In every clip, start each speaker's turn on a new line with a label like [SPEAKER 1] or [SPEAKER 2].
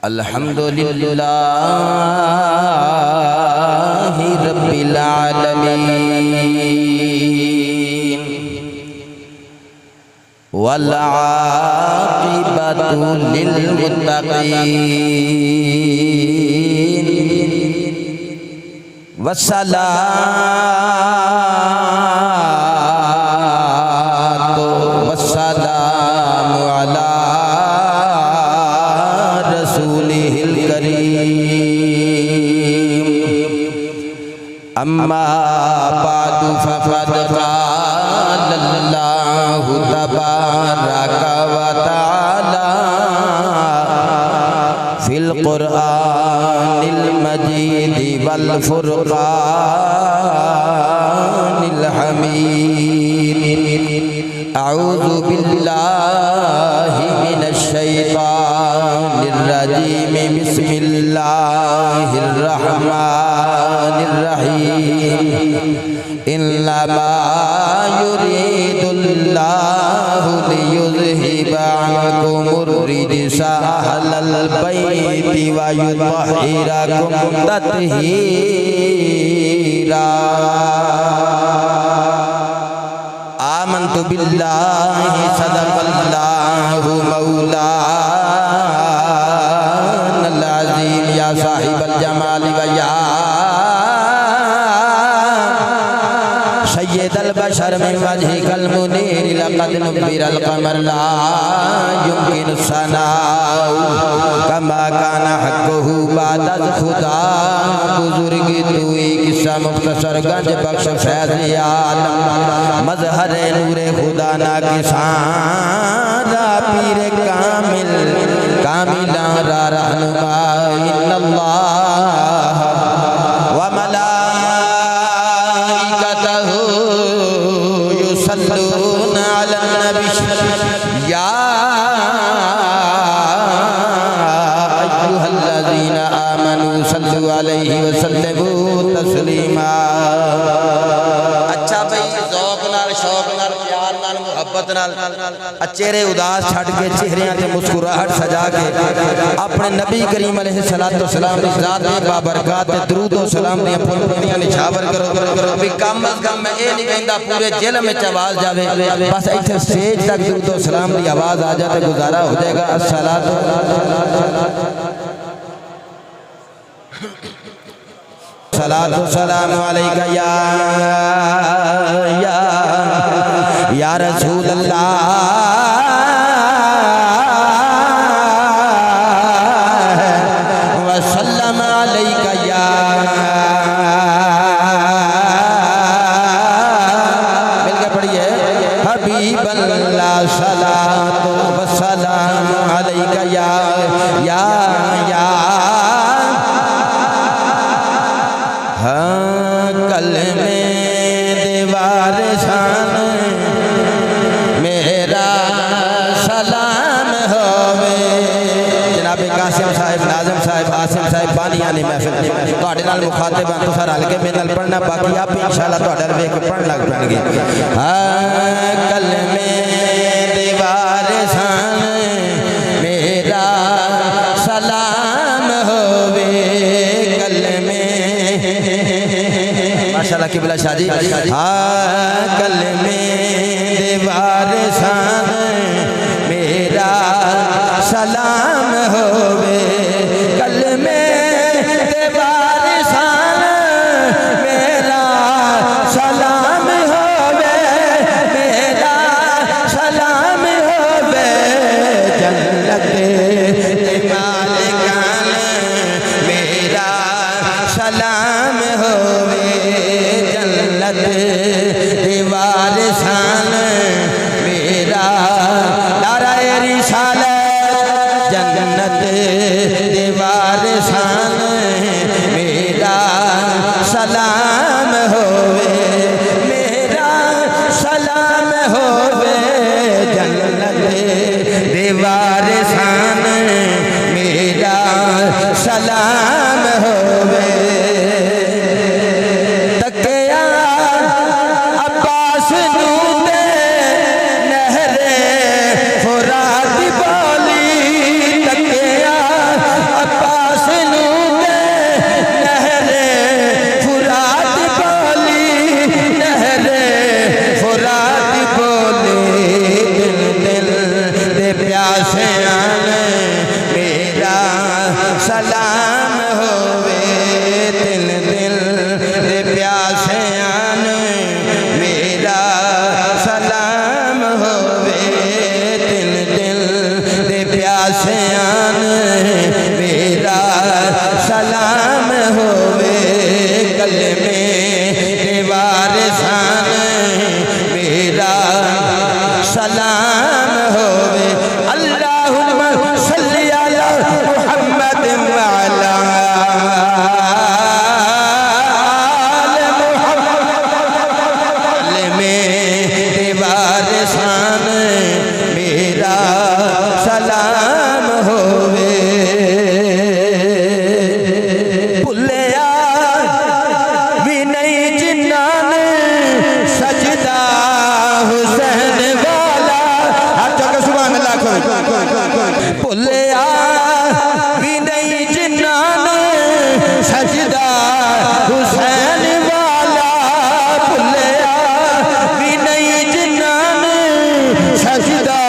[SPEAKER 1] الحمدللہ رب العالمین والعاقبۃ للمتقین والصلاۃ والسلام علی رسولہ الکریم اما بعد فقد قال اللہ تبارک و تعالی فی القرآن المجید والفرقان الحمید اعوذ باللہ من الشیطان الرجیم بسم اللہ الرحمن الرحیم انما يريد الله ليذهب عنكم الرجس أهل البيت ويطهركم تطهيرا آمنت بالله صدق الله مولانا العظيم يا صاحب الجمال ويا سید البشر من وجهك المنیر لقد نبر القمر لا يمكن الثناء كما كان حقه بعد خدا بزرگی توئی قصہ مختصر گنج بخش فیض عالم مظہر نور خدا نا کسان را پیر کامل کاملا را رہنما ان اللہ وملائکتہ يصلون على النبي يا أيها الذين آمنوا صلوا عليه وسلموا تسليما اچھا بھئی ذوق نال شوق نال پیار نال محبت نال چہرے اداس چھڑ کے چہریاں تے مسکراہٹ سجا کے اپنے نبی کریم علیہ السلام کی ذات بابرکات درود و سلام دیاں پھولیاں نچھاور کرو بھی کم از کم میں اے نہیں کہندا پورے جیل میں آواز جاوے بس ایتھے سٹیج تک درود و سلام دی آواز آ جاتے گزارا ہو جائے گا الصلاۃ والسلام علیکہ یا رسول اللہ وسلم علیکہ یا مل کے پڑھئے حبیب اللہ صلاۃ والسلام علیکہ یا کلمے دیوار شان میرا سلام ہوئے جناب قاسم صاحب ناظم صاحب عاصم صاحب بانیانی محفل توڑے نال مخاطب ہیں تو سر حلقے میں نال پڑھنا باقی آپ انشاءاللہ توڑے روے کے پڑھ لگ پڑھن گے کلمے دیوار شان میرا سلام ہوئے ماشاءاللہ قبلہ شاہ جی کلمے دیوار شان میرا سلام ہوئے کلمے دیوار شان میرا سلام ہوئے میرا سلام ہوئے جنت مالکان میرا سلام ہوئے دیوار شان میرا نعرہ رسالت جنت دیوار شان میرا سلام ہوئے میرا سلام ہوئے جنت دیوار شان میرا سلام ہوئے نہرے فرات بولی تکے آن میرا سلام ہوئے کلمے کے وارثان میرا سلام ہوئے اللہم صلی علی محمد وعلا آل محمد میرے وارثان میرا سلام ہوئے بھلیا بھی نہیں جنان سجدہ حسین والا ہاتھ چکے سبحان اللہ کوئی بھلیا بھی نہیں جنان سجدہ حسین والا بھلیا بھی نہیں جنان سجدہ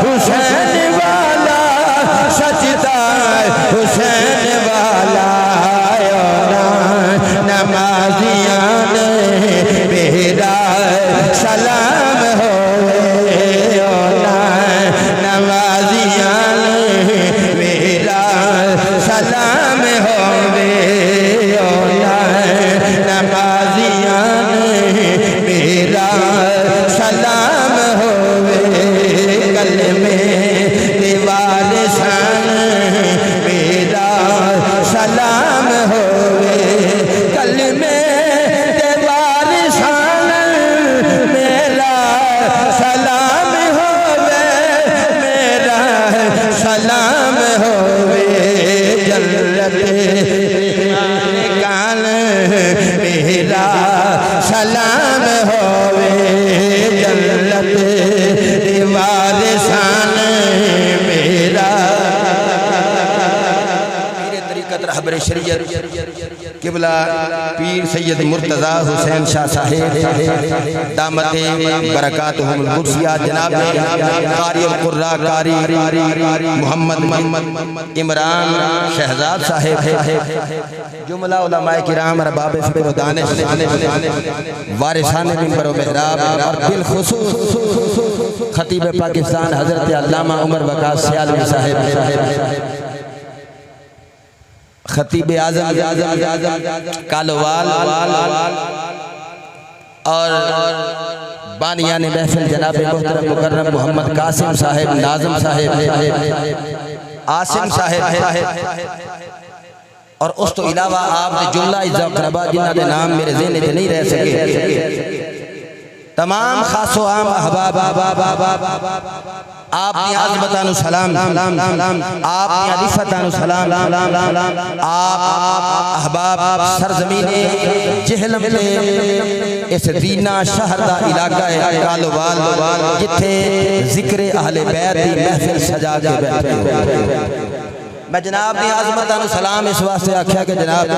[SPEAKER 1] حسین والا سجدہ حسین والا نمازیان میرا سلام ہوئے نمازیان میرا سلام ہوئے نمازیان میرا سلام ہوئے کلمے کے وارثان میرا سلام ہوئے کلمے کے وارثان میرا سلام ہوئے میرا سلام ہوئے جنت کان میرا سلام ہوئے جنت وارثان میرا پیر طریقت رہبر شریعت قبلہ پیر سید مرتضی حسین شاہ صاحب دامت برکاتہم القدسیہ جناب قاری القرآن قاری محمد عمران شہزاد صاحب جملہ علماء کرام ارباب فقہ و دانش وارثان منبر و محراب اور بالخصوص خطیب پاکستان حضرت علامہ عمر وقاص سیالوی صاحب خطیب اعظم کالوال اور بانیان محفل جناب محترم مکرم محمد قاسم صاحب ناظم صاحب عاصم صاحب اور اس تو علاوہ آپ نے جملہ اعزاء اقربا جنہ دے نام میرے ذہن میں نہیں رہ سکے تمام خاص و عام احباب آپ نے عظمتانو سلام آپ نے علیفتانو سلام آپ احباب سرزمین جہلم لے اس دینہ شہر دا علاقہ ہے کالوال جتھے ذکر اہل بیت دی محفل سجا کے بیٹھے ہوئے میں جناب نے عظمتانو سلام اس واسطے آکھیا کہ جناب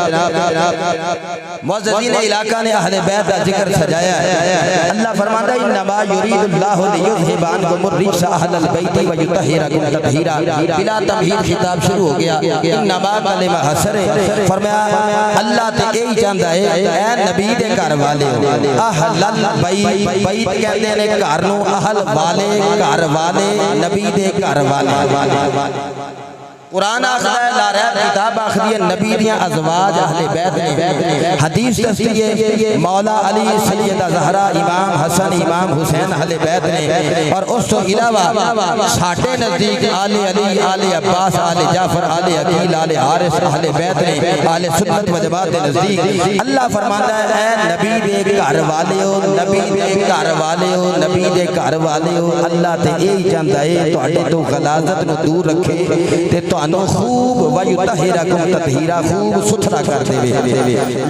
[SPEAKER 1] معززین علاقہ نے اہل بیت کا ذکر سجایا ہے اللہ فرماتا ہے انما یرید اللہ لیذھب عنکم الرجس اہل البیت ویطہرکم تطہیرا بلا تمہید خطاب شروع ہو گیا انما کلمہ حسر فرمایا اللہ تے یہی چاہتا ہے اے نبی دے گھر والے اہل البیت بیت کہتے ہیں گھر نو اہل والے گھر والے نبی دے گھر والے قرآن آخر ہے لا ریب کتاب آخر ہے نبی دیاں ازواج اہل بیت نے حدیث دستی ہے مولا علی سیدہ زہرا امام حسن امام حسین اہل بیت نے اور اس تو علاوہ ساٹھے نزدیک آل علی آل عباس آل جعفر آل عقیل آل حارث اہل بیت نے آل سنت و جماعت نزدیک اللہ فرماتا ہے اے نبی دے گھر والے ہو نبی دے گھر والے ہو نبی دے گھر والے ہو اللہ تے یہی چاہتا ہے تواڈے تو غلاظت نو دور رکھے تے انو خوب ویطہرکم تطہیرا خوب ستھرا کر دے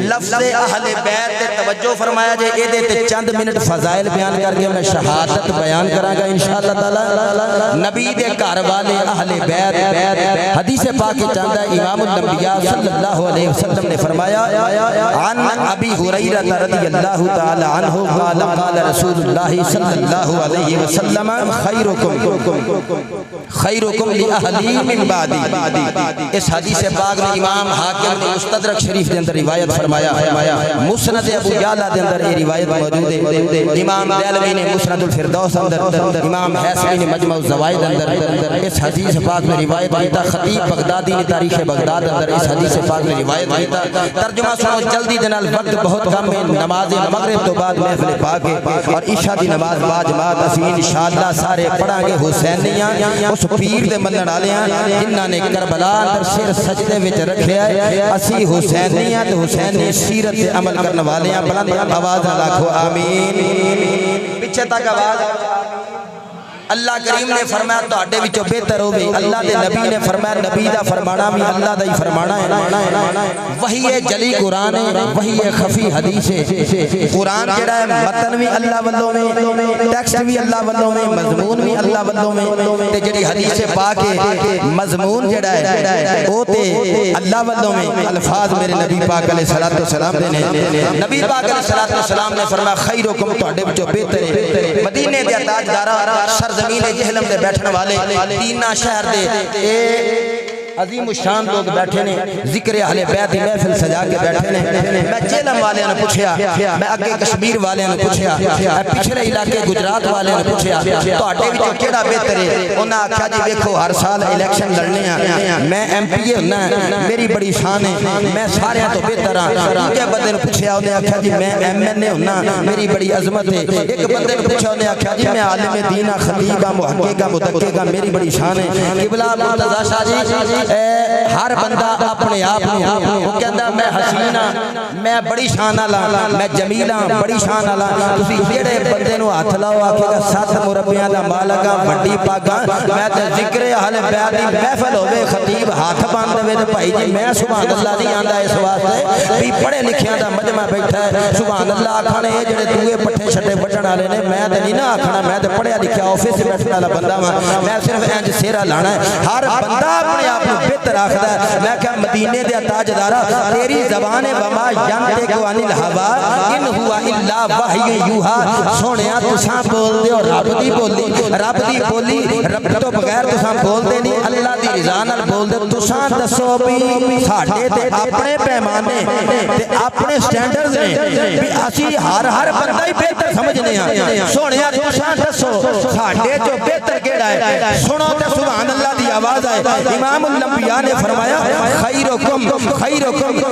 [SPEAKER 1] لفظ اہل بیت تے توجہ فرمایا جائے اے دے تے چند منٹ فضائل بیان کر کے میں شہادت بیان کراں گا انشاءاللہ تعالی نبی دے گھر والے اہل بیت حدیث پاک چاہتا ہے امام الانبیاء صلی اللہ علیہ وسلم نے فرمایا عن ابی ہریرہ رضی اللہ تعالی عنہ قال قال رسول اللہ صلی اللہ علیہ وسلم خیرکم لأہلی من بعدی. اس حدیث پاک میں امام حاکم نے مستدرک شریف دے اندر روایت فرمایا. مسند ابو یعلا دے اندر یہ روایت موجود ہے. امام دیلوی نے مسند الفردوس اندر، امام حیثمی نے مجمع الزوائد اندر اس حدیث پاک میں روایت دیتا. خطیب بغدادی نے تاریخ بغداد اندر اس حدیث پاک میں روایت دیتا. ترجمہ سنو جلدی دنال، وقت بہت کم ہے. نماز مغرب تو بعد محفل پاک ہے اور عشاء دی نماز با جماعت اسی انشاءاللہ سارے پڑھا گے حسینیاں اس پیر دے منن والیاں جنہاں نے کربلا اندر سر سجدے وچ رکھیا ہے. اسی حسینیاں تے حسینی سیرت تے عمل کرنے والیاں بلند آواز لاکھو آمین. پیچھے تک آواز. اللہ کریم نے فرمایا تواڈے وچوں بہتر ہوے. اللہ دے نبی نے فرمایا نبی دا فرمانا بھی اللہ دا ہی فرمانا ہے. وحی جلی قرآن ہے، وحی خفی حدیث ہے. قرآن جڑا ہے متن بھی اللہ والوں میں، ٹیکسٹ بھی اللہ والوں میں، مضمون بھی اللہ والوں میں. تے جڑی حدیث پاک ہے مضمون جڑا ہے او تے اللہ والوں میں، الفاظ میرے نبی پاک علیہ الصلوۃ والسلام دے نے. نبی پاک علیہ الصلوۃ والسلام نے فرمایا خیرکم تواڈے وچوں بہتر ہے. مدینے دے تاجدارا زمین جہلم دے بیٹھن والے تینہ شہر دے عظیم الشان لوگ بیٹھے نے، ذکر اہل بیت محفل سجا کے بیٹھے نے. میں جہلم والے نے پوچھیا، میں اگے کشمیر والے نے پوچھیا، میں پچھلے علاقے گجرات والے نے پوچھیا تواڈے وچوں کیڑا بہتر ہے. انہاں آکھیا جی ویکھو ہر سال الیکشن لڑنے ہیں، میں ایم پی اے ہونا، میری بڑی شان ہے، میں سارے تو بہتر ہاں. دوجے بندے نے پوچھیا، انہیں آکھیا جی میں ایم این اے ہونا، میری بڑی عظمت ہے. ایک بندے نے پوچھا، انہیں آکھیا جی میں عالم دین ہاں، خطیب ہاں، محقق ہاں، مدقق ہاں، میری بڑی شان ہے. قبلہ مرتضیٰ شاہ جی ہر بندہ اپنے آپ وہ کہندا میں حسین ہاں، میں بڑی شان والا، میں جمیل ہاں، بڑی شان والا. تسی جڑے بندے نو ہاتھ لاؤ آکھے گا 7 مربیاں دا مالک ہاں، بڑی پاگاں. میں تے ذکر اہل بیت دی محفل ہوے، خطیب ہاتھ باندھ دے تے بھائی جی میں سبحان اللہ نہیں آندا اس واسطے بھی پڑھے لکھیاں دا مجمع بیٹھا ہے. سبحان اللہ آکھنے اے جڑے دوے پٹھے چھٹے وڈن والے نے، میں تے نہیں نہ آکھنا، میں تے پڑھیا لکھیا آفس وچ بیٹھن والا بندہ ہاں، میں صرف انج سیرا لانا ہے. ہر بندہ اپنے آپ کو بہتر آکھدا ہے. میں کہا مدینے دے تاجدارا تیری زبان وما ینطق عن الہوا ان ہوا الا وحی یوحا. سونیا تساں بول دے اور رب دی بولی رب تو بغیر تساں بول دے نہیں، اللہ دی رضا نال بول دے. تساں دسو بھی ساڈے تے اپنے پیمانے تے اپنے سٹینڈرڈز نے بھی اسی ہر بندہ ہی بہتر سمجھنے ہاں. سونیا تساں دسو ساڈے جو بہتر کیڑا ہے. سنو تے سبحان اللہ دی آواز آئے. امام الانبیاء نے فرمایا خیرکم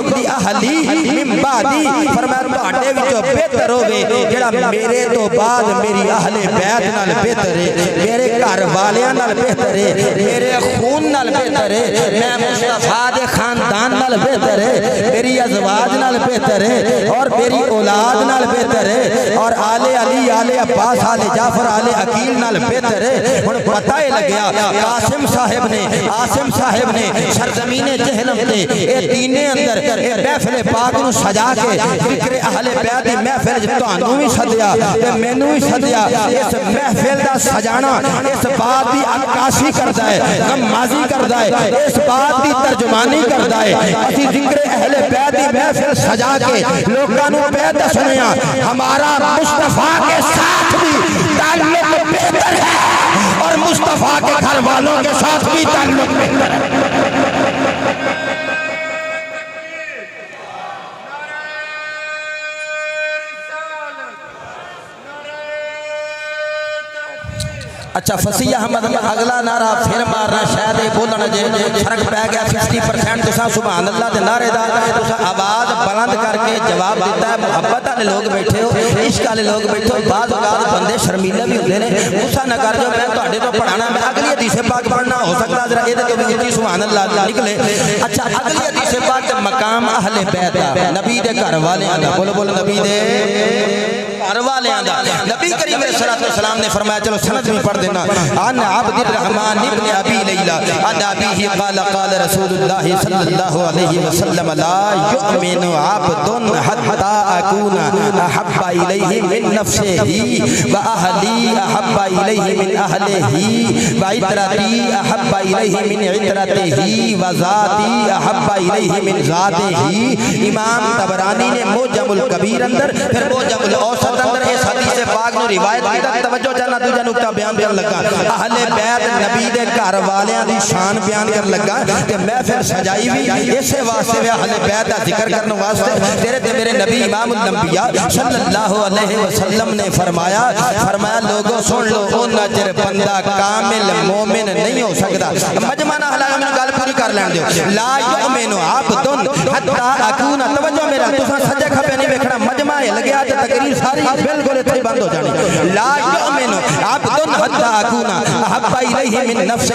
[SPEAKER 1] لأہلی من بعدی. فرمایا تواڈے وچوں بہتر ہوے جڑا میرے تو بعد میری اہل بیت نال بہتر ہے، میرے گھر والیاں نال بہتر ہے، میرے خون نال بہتر ہے، میں مصطفیٰ دے خاندان نال بہتر ہے، میری ازواج نال بہتر ہے اور میری اولاد نال بہتر ہے اور آل علی، آل عباس، آل جعفر، آل عقیل نال بہتر ہے. ہن پتہ ہی لگیا قاسم صاحب نے، عاصم صاحب نے سرزمین جہلم تے اے تینے اندر اے محفل پاک نو سجا کے ذکر اہل بیت دی محفل تانوں بھی سدیا تے مینوں بھی سدیا. اس محفل دا سجانا اس بات دی عکاسی کردا ہے، غمازی کردا ہے، اس بات دی ترجمانی کردا ہے. اسی ذکر اہل بیت دی محفل سجا کے لوکاں نو بیت سنیا. ہمارا مصطفیٰ کے ساتھ بھی تعلق بہتر ہے اور مصطفیٰ کے گھر والوں کے ساتھ بھی تعلق بہتر ہے. اچھا فصیح احمد اگلا نعرہ پھر مارنا شاید بولنا جے فرق پہ گیا 50% تساں سبحان اللہ دے نعرے دا تساں آواز بلند کر کے جواب دیتا ہے. محبت والے لوگ بیٹھے ہو، عشق والے لوگ بیٹھے ہو. بعض اوقات بندے شرمیلے بھی ہوندے نے، غصہ نہ کر جو میں تواڈے تو پڑھانا، میں اگلی حدیث پاک پڑھنا ہو سکتا ذرا اے تے بھی سبحان اللہ نکلے. اچھا اگلی حدیث پاک تے مقام اہل بیت دا، نبی دے گھر والے دا، بولو بولو نبی دے گھر والے آندہ نبی کریم صلی اللہ علیہ وسلم نے فرمایا چلو سند میں پڑھ دینا ان عبد الرحمن ابن ابی لیلہ ان ابیہ قال قال رسول اللہ صلی اللہ علیہ وسلم لا یؤمن عبد حتی اکون احب الیہ من نفسہ و اہلی احب الیہ من اہلہ و عطرتی احب الیہ من عطرتہ و ذاتی احب الیہ من ذاتہ. امام طبرانی نے موجم الکبیر اندر پھر موجم الاوسط اندر اس حدیث پاک نو روایت کیتا. توجہ جانا دوجہ نکتہ بیان کر لگا اہل بیت نبی دے گھر والیاں دی شان بیان کر لگا کہ محفل سجائی بھی اسے واسطے وے اہل بیت دا ذکر کرنے واسطے تیرے تے میرے نبی امام الانبیاء صلی اللہ علیہ وسلم نے فرمایا لوگوں سن لو او نجر بندہ کامل مومن نہیں ہو سکتا. مجمع نہ ہلایا میں گل پوری کر لین دیو. لا یؤمن عبد حتی اکون توجہ میرا تساں سجے کھپے نہیں ویکھنا مجمع ہے لگیا تے تقریر ساری بالکل اتھے بند ہو جانی. لا یؤمن عبد حتی اکون احب الیہ من نفسہ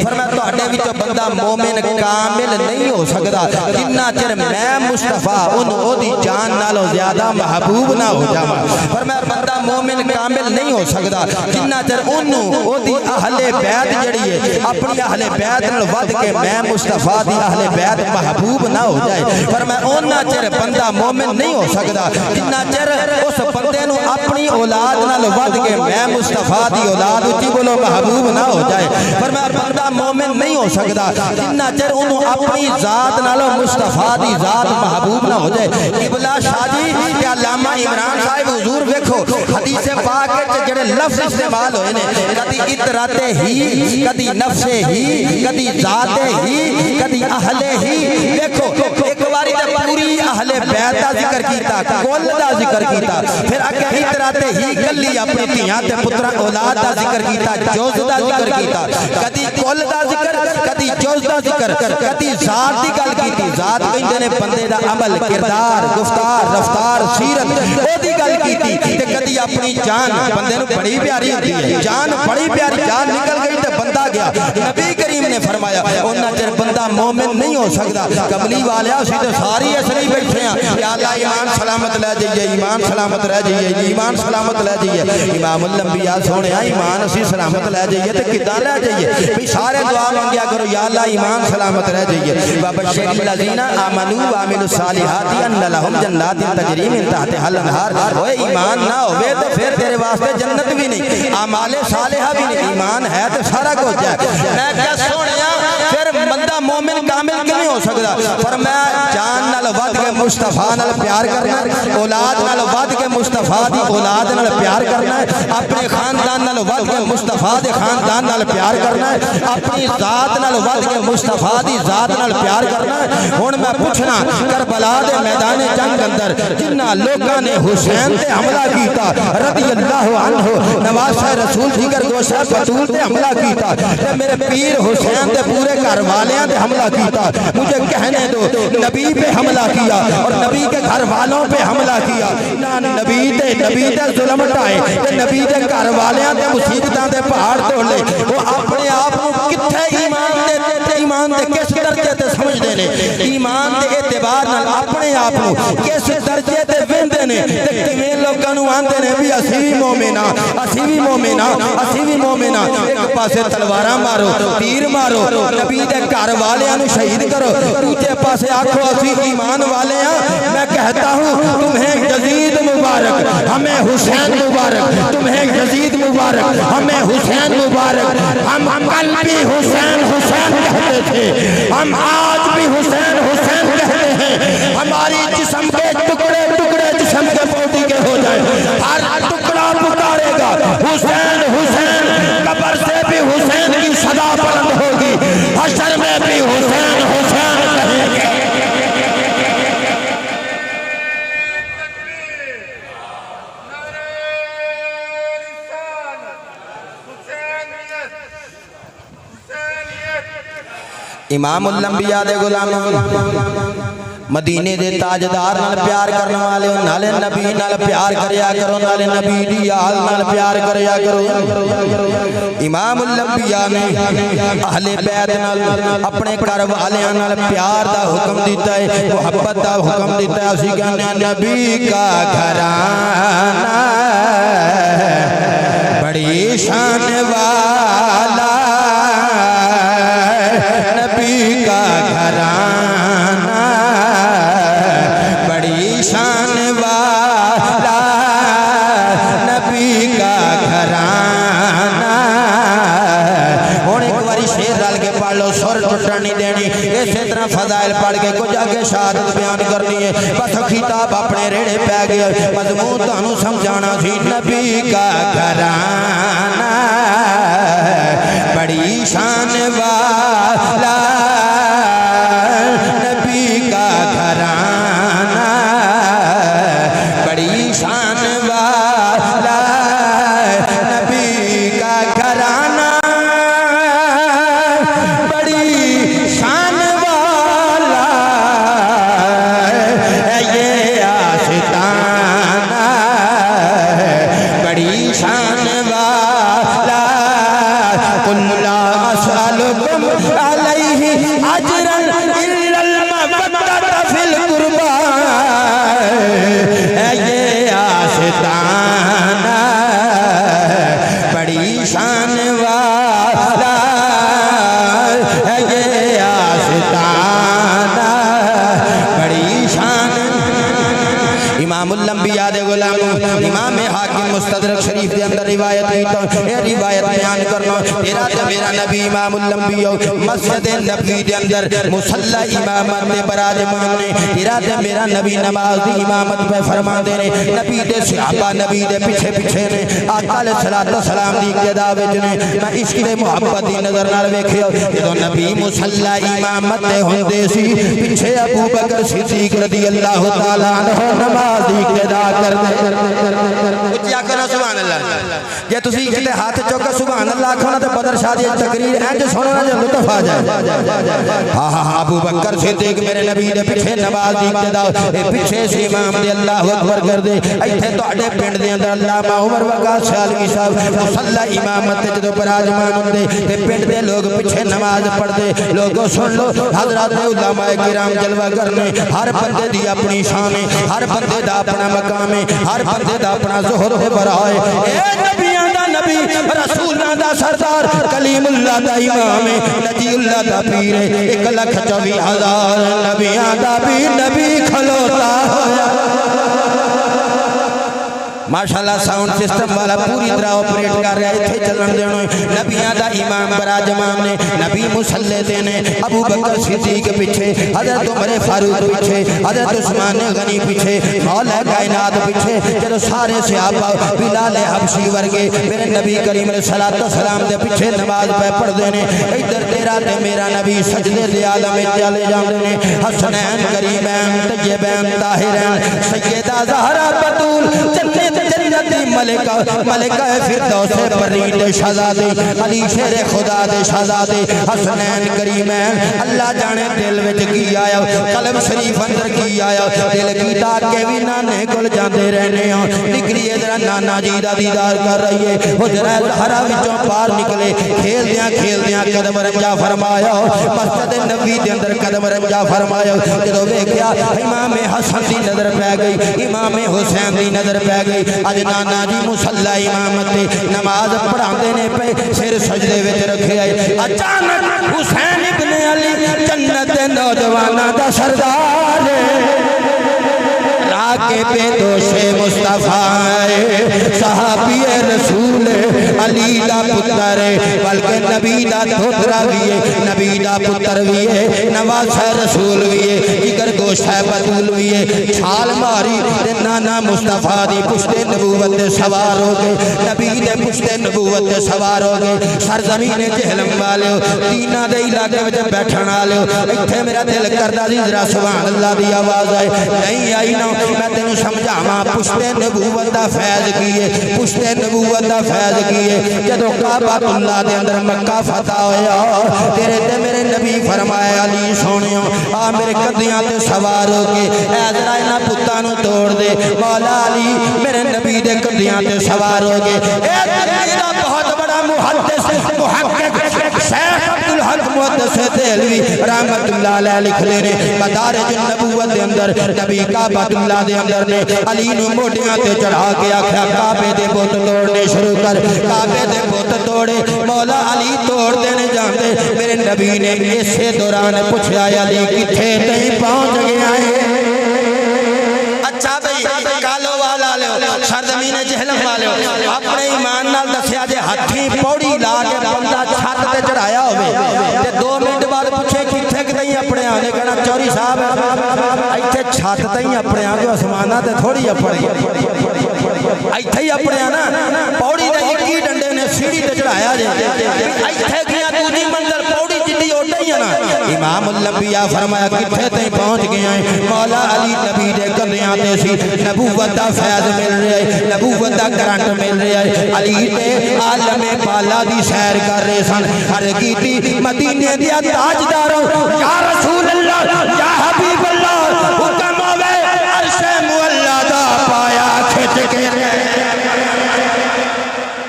[SPEAKER 1] فرمایا تہاڈے وچوں بندہ مومن کامل نہیں ہو سکدا جنہ چر میں مصطفیٰ او دی جان نالوں زیادہ محبوب نہ ہو جاواں. فرمایا بندہ مومن کامل نہیں ہو سکدا جنہ چر او دی اہل بیت جڑی ہے اپنی اہل بیت نال ود کے میں مصطفیٰ دی اہل بیت محبوب نہ ہو جائے. فرمایا اونا چر بندہ مومن نہیں ہو سکدا جنہ چر اس بندے نو اپنی اولاد نال ود کے میں مصطفیٰ دی اولاد اچھی بولو محبوب نہ ہو جائے. فرمایا بندہ مومن نہیں ہو سکدا جنہ چر انہوں اپنی ذات نال مصطفیٰ دی ذات محبوب نہ ہو جائے. قبلہ شاہ جی کہ علامہ عمران صاحب حضور ویکھو حدیث پاک وچ جڑے لفظ استعمال ہوئے نے کدی اطرت ہی کدی نفس ہی کدی ذات ہی کدی اہل ہی. دیکھو ایک باری تے پوری اہل بیت دا ذکر کیتا کل دا ذکر کیتا پھر اگے اطرت ہی کلی اپنی دھیاں تے پتراں اولاد دا ذکر کیتا جوز دا ذکر کیتا کدی کل دا ذکر کدی جوز دا ذکر کدی ذات دی گل کیتی. ذات کہندے نے بندے دا عمل کردار گفتار رفتار سیرت او دی گل کیتی تے کدی اپنی جان بندے نو بڑی پیاری ہوندی ہے جان بڑی پیاری جان نکل گئی تے بندہ گیا. نبی کریم نے فرمایا اونا چر بندہ مومن نہیں ہو سکدا. کملی والیا اسی تے ساری اصلی بیٹھے ہیں یا اللہ ایمان سلامت لے جائیے ایمان سلامت رہ جائیے ایمان سلامت لے جائیے. امام الانبیاء سونے ایمان اسی سلامت لے جائیے تے کداں لے جائیے بھی سارے دعا مانگیا کرو یا اللہ ایمان سلامت رہ جائیے. وبشر الذین آمنوا وعملوا الصالحات ان لهم جنات تجری من تحتها الانہار. اوے ایمان نہ ہوے تے پھر تیرے واسطے جنت بھی نہیں اعمال صالحہ بھی نہیں. ایمان ہے تے سارا کچھ ہے. میں کیا سونیا پھر بندہ مومن کامل کیوں ہو سکدا. فرمایا جان نال ود کے مصطفیٰ نال پیار کرنا اولاد نال ود کے مصطفیٰ دی اولاد نال پیار کرنا اپنے خاندان نال ود کے مصطفیٰ دے خاندان نال پیار کرنا اپنی ذات نال ود کے مصطفیٰ دی ذات نال پیار کرنا. ہن میں پوچھنا کربلا دے میدان جنگ اندر جنہ لوکاں نے حسین تے حملہ کیتا رضی اللہ عنہ نواز رسول جگر گوشہ بطول تے حملہ کیتا تے میرے پیر حسین تے پورے گھر والیاں تے حملہ کیتا. مجھے کہنے دو نبی پہ حملہ کیا اور نبی کے گھر والوں پہ حملہ کیا. نبی تے ظلم ٹائے تے نبی تے گھر والیاں تے مصیبتاں تے پہاڑ توڑ لے. وہ اپنے آپ کو کتھے ایمان دے کس درجے تے سمجھ دے نے ایمان دے اعتبار نال اپنے آپ کو کس درجے تے ویندے نے تے کیویں لوکاں نوں آندے نے بھی اسی بھی مومنا اسی بھی مومنا اسی بھی مومنا. ایک پاسے تلواراں مارو تیر مارو نبی دے گھر والیاں نوں شہید کرو دوسرے پاسے آکھو اسی ایمان والے ہیں. میں کہتا ہوں تمہیں یزید مبارک ہمیں حسین مبارک تمہیں یزید مبارک ہمیں حسین مبارک. ہم کل بھی حسین حسین کہتے تھے ہم آج بھی حسین حسین کہتے ہیں. ہماری جسم کے ٹکڑے ٹکڑے جسم کے باڈی کے ہو جائیں ہر ٹکڑا پکارے گا حسین حسین. قبر سے بھی حسین کی صدا بلند ہوگی حشر میں بھی حسین حسین کہیں گے. امام الانبیاء دے غلام مدینے دے تاجدار نال پیار کرنے والے نالے نبی نال پیار کریا کرو نالے نبی دی آل نال پیار کریا کرو امام الانبیاء نے اہل بیت نال اپنے گھر والیاں نال پیار دا حکم دیتا ہے محبت دا حکم دیتا ہے اسی کہنے نبی کا گھرانہ بڑی شان والا نبی کا گھرانہ بڑی شان والا نبی کا گھرانہ ہوں ایک باری شیر رل کے پڑھ لو سر ٹوٹن نہیں دینی اسی طرح فضائل پڑھ کے کچھ آگے شہادت بیان کرنی ہے بس خطاب اپنے ریڑے پہ گیا مضمون تانوں سمجھانا سی نبی کا گھرانہ بڑی شان والا نبی کا گھرانہ بڑی شان والا نبی کا گھرانہ بڑی شان والا یہ آستانہ بڑی شان والا قل لا اسألكم علیہ اجرا الا المودۃ فی القربى یہ آستانہ بڑی شان والا یہ آستانہ بڑی شان امام الانبیاء دے غلام امام حاکم مستدرک شریف دے اندر روایت ہوئی یہ روایت بیان کرنا تیرا تے میرا نبی امام الانبیاء مسجد نبوی دے اندر مصلی امامت دے براجمان نے تیرا تے میرا نبی نماز دی امامت پہ فرما دے نے نبی دے صحابہ نبی دے پیچھے پیچھے نے آقا علیہ السلام دی اقتداء وچ نے میں عشق دے محبت دی نظر نال ویکھیا جدوں نبی مصلی امامت تے ہوندے سی پیچھے ابو بکر صدیق رضی اللہ تعالی عنہ نماز دی اقتداء کردے اچھا کرو سبحان اللہ جے تسی کتے ہاتھ چوکا سبحان اللہ کھونا تے بدر شاہ دی تقریر انج سنو نا جو لطف آ جائے ہاں ہاں ابو بکر صدیق میرے نبی دے پیچھے نماز دی ابتدا اے پیچھے سے امام دے اللہ اکبر کر دے ایتھے تواڈے پنڈ دے اندر علامہ عمر وقاص سالمی صاحب مصلی امامت تے جدوں براجمان ہوندے تے پنڈ دے لوگ پیچھے نماز پڑھدے لوگوں سن لو حضرات علماء کرام جلوہ کرنے ہر بندے دی اپنی شان ہے ہر بندے دا اپنا مقام ہے ہر بندے دا اپنا ظہر ہے برائے اے نبیاں دا نبی رسولاں دا سردار کلیم اللہ دا امام ہے نجی اللہ دا پیر ہے 1,24,000 نبیاں دا بھی نبی کھلوتا ہویا ماشاءاللہ ساؤنڈ سسٹم والا پوری طرح آپریٹ کر رہا ہے تھے چلن دینوں نبیاں دا امام براجمان نے نبی مصلی دینے ابو بکر صدیق پیچھے حضرت عمر فاروق پیچھے حضرت عثمان غنی پیچھے مولا کائنات پیچھے جب سارے صحابہ بلال حبشی ورگے میرے نبی کریم علیہ السلام دے پیچھے نماز پہ پڑھ دینے ادھر تیرا تے میرا نبی سجدے دے عالم چلے جاندے نے حسنین کریمین طیبین طاہرین سیدہ زہرا بطول جنت ملکہ فردوس پرید شہزادے علی شیر خدا دے شہزادے حسنین کریمین اللہ جانے دل وچ کی آیا قلب شریف اندر کی آیا دل کی تاکہ بھی نانے کل جاندے رہنے ہوں نکلی ادھر نانا جی دا دیدار کر رہی ہے حجرہ زہرا وچوں پار نکلے کھیل دیاں قدم رنجا فرمایا مسجد نبی دے اندر قدم رنجا فرمایا جدو ویکھیا امام حسن دی نظر پہ گئی امام حسین دی نظر پہ گئی اج نانا جی مصلی امامت نماز پڑھاندے نے پہ سر سجدے وچ رکھے آئے اچانک حسین ابن علی جنت نوجوانہ دا سردار راکے پہ دوش مصطفیٰ صحابی رسول علی دا پتر بلکہ نبی دا دھوترا بھی ہے نبی دا پتر بھی ہے نواز رسول بھی ہے جگر گوشت ہے بطول بھی ہے چھال ماری نانا مصطفیٰ دی پشت نبوت سوار ہو گئے نبی دے پشت نبوت سوار ہو گئے سرزمین جہلم والے ہو دینہ دے علاقے میں بیٹھن والے ہو اتھے میرا دل کردہ دی ذرا سبحان اللہ دی آواز آئے نہیں آئی نہ میں تینوں سمجھا ماں پشت نبوت دا فیض کیے پشت نبوت دا فیض کیے جدو کعبۃ اللہ دے اندر مکہ فتح ہویا تیرے تے میرے نبی فرمائے علی سونیوں آ میرے قدیاں تے سوار ہو کے اے ذرا انہاں پتاں نوں توڑ دے مولا علی میرے نبی دے کندھیاں تے سوار ہو گئے اے دنیا بہت بڑا محدث محقق شیخ عبدالحق محدث دہلوی رحمت اللہ علیہ لکھ لے نے مدارج النبوت دے اندر نبی کعبۃ اللہ دے اندر نے علی نو موڈیاں تے چڑھا کے آکھیا کعبے دے بت توڑنے شروع کر کعبے دے بت توڑے مولا علی توڑ دینے جاندے میرے نبی نے اسے دوران پوچھا علی کتھے تئیں پہنچ گیا ہے اچھا بھئی کالو والا لے سرزمین جہلم والے اپنے ایمان نال دسیا جے ہتھی پوڑی لا کے بندہ چھت تے چڑھایا ہوئے تے 2 منٹ بعد پوچھے کتھے کتیں اپنے آنے کہنا چوری صاحب ایتھے چھت تئیں اپنے آنے آسمانہ تے تھوڑی اپنے ایتھے ہی اپنے آنا پوڑی دے 21 ڈنڈے نے سیڑھی تے چڑھایا جے ایتھے گیا دوسری منزل پوڑی جدی اٹھے ہی نا امام الانبیاء فرمایا کتھے تئیں پہنچ گیا ہے مولا علی نبی دے کندھیاں تے سی نبوت دا فیض مل رہا ہے نبوت دا کرنٹ مل رہا ہے علی تے عالم بالا دی سیر کر رہے سن ہر کیتی مدینے دیا تاجداروں یا رسول اللہ یا حبیب اللہ حکم ہوئے عرش مولا دا پایا کھچ کے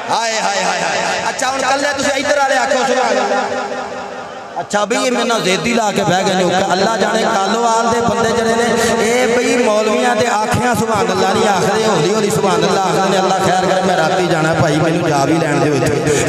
[SPEAKER 1] ہائے ہائے ہائے اچھا ان کل لے تُسے ادھر آلے آکھو سبحان اللہ اچھا بھئی یہ میں نہ زیدی لا کے بہ گئے نے اللہ جانے کالو آل دے بندے جڑے نے اے بھئی مولویاں دے آنکھیاں سبحان اللہ نہیں آخرے ہولی ہولی سبحان اللہ آخرے اللہ خیر کرے میں راتی جانا بھائی میں نو جا بھی لین دے ہوئے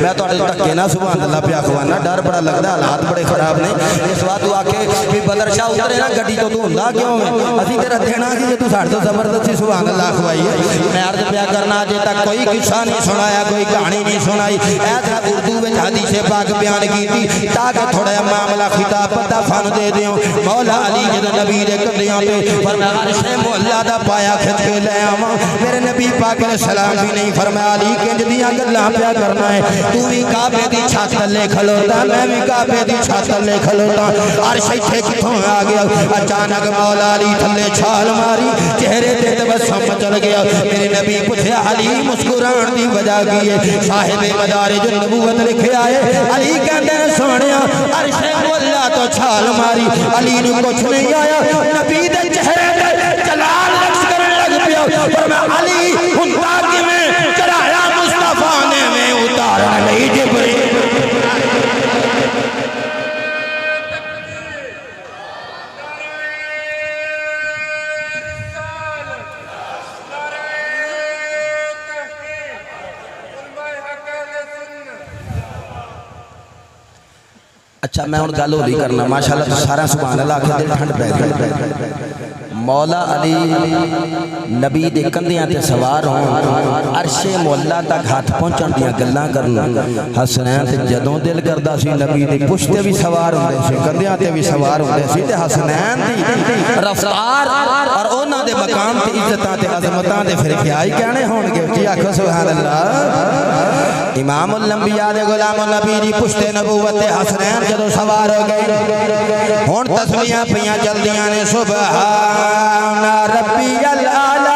[SPEAKER 1] میں تو تکے نا سبحان اللہ پہ آخوانا ڈر بڑا لگتا ہے حالات بڑے خراب نے اس بات تو آکے بھی بدر شاہ اترے نا گھڑی تو ہوندا کیوں ہے اسی تیرا دینا کہ یہ تو ساڑھ تو زبردستی سبحان اللہ آخوائی ہے میں عرض پیا کرنا جے تک کوئی قصہ نہیں سنایا کوئی کہانی نہیں سنائی ایسا اردو میں حدیث پاک بیان کی تھی تاکہ تھوڑا معاملہ خطاب پتہ فن دے دیوں مولا علی جد نبی دے کندھیاں تے فرمایا عرش مولا دا پایا کھچ کے لے آواں میرے نبی پاک علیہ السلام بھی نہیں فرمایا علی کنج دیاں گلاں پیا کرنا ہے تو بھی کعبے دی چھت تلے کھلوتا میں بھی کعبے دی چھت تلے کھلوتا عرش ایتھے کتھوں آ گیا اچانک مولا علی تھلے چھال ماری چہرے تے تبسم چل گیا میرے نبی پوچھا علی مسکران دی وجہ کی ہے صاحب مدارج النبوت لکھے آئے علی کہندے سونیا عرش مولا تو چھال ماری علی نو کچھ نہیں آیا نبی دے چہرے دے جلال لکس کرنے لگ پیا فرمایا علی ہندا کی میں چڑھایا مصطفیٰ نے میں اتارا نہیں جبری اچھا میں ان گل ہو کرنا ماشاءاللہ سارا سبحان اللہ آکھے دل ٹھنڈ پہ گئی مولا علی نبی دے کندھیاں تے سوار ہون عرش مولا تک ہاتھ پہنچن دیاں گلاں کرنا حسنین تے جدوں دل کردا سی نبی دے پشت تے بھی سوار ہوندے سی کندھیاں تے بھی سوار ہوندے سی تے حسنین دی رفتار اور انہاں دے مقام تے عزتاں تے عظمتاں دے پھر کیا ہی کہنے ہون گے جی آکھو سبحان اللہ امام الانبیاء دے غلام النبی دی پشت نبوت تے حسنین جدوں سوار ہو گئے ہن تسبیحاں پیاں چلدیاں نے سبحان ربی العالی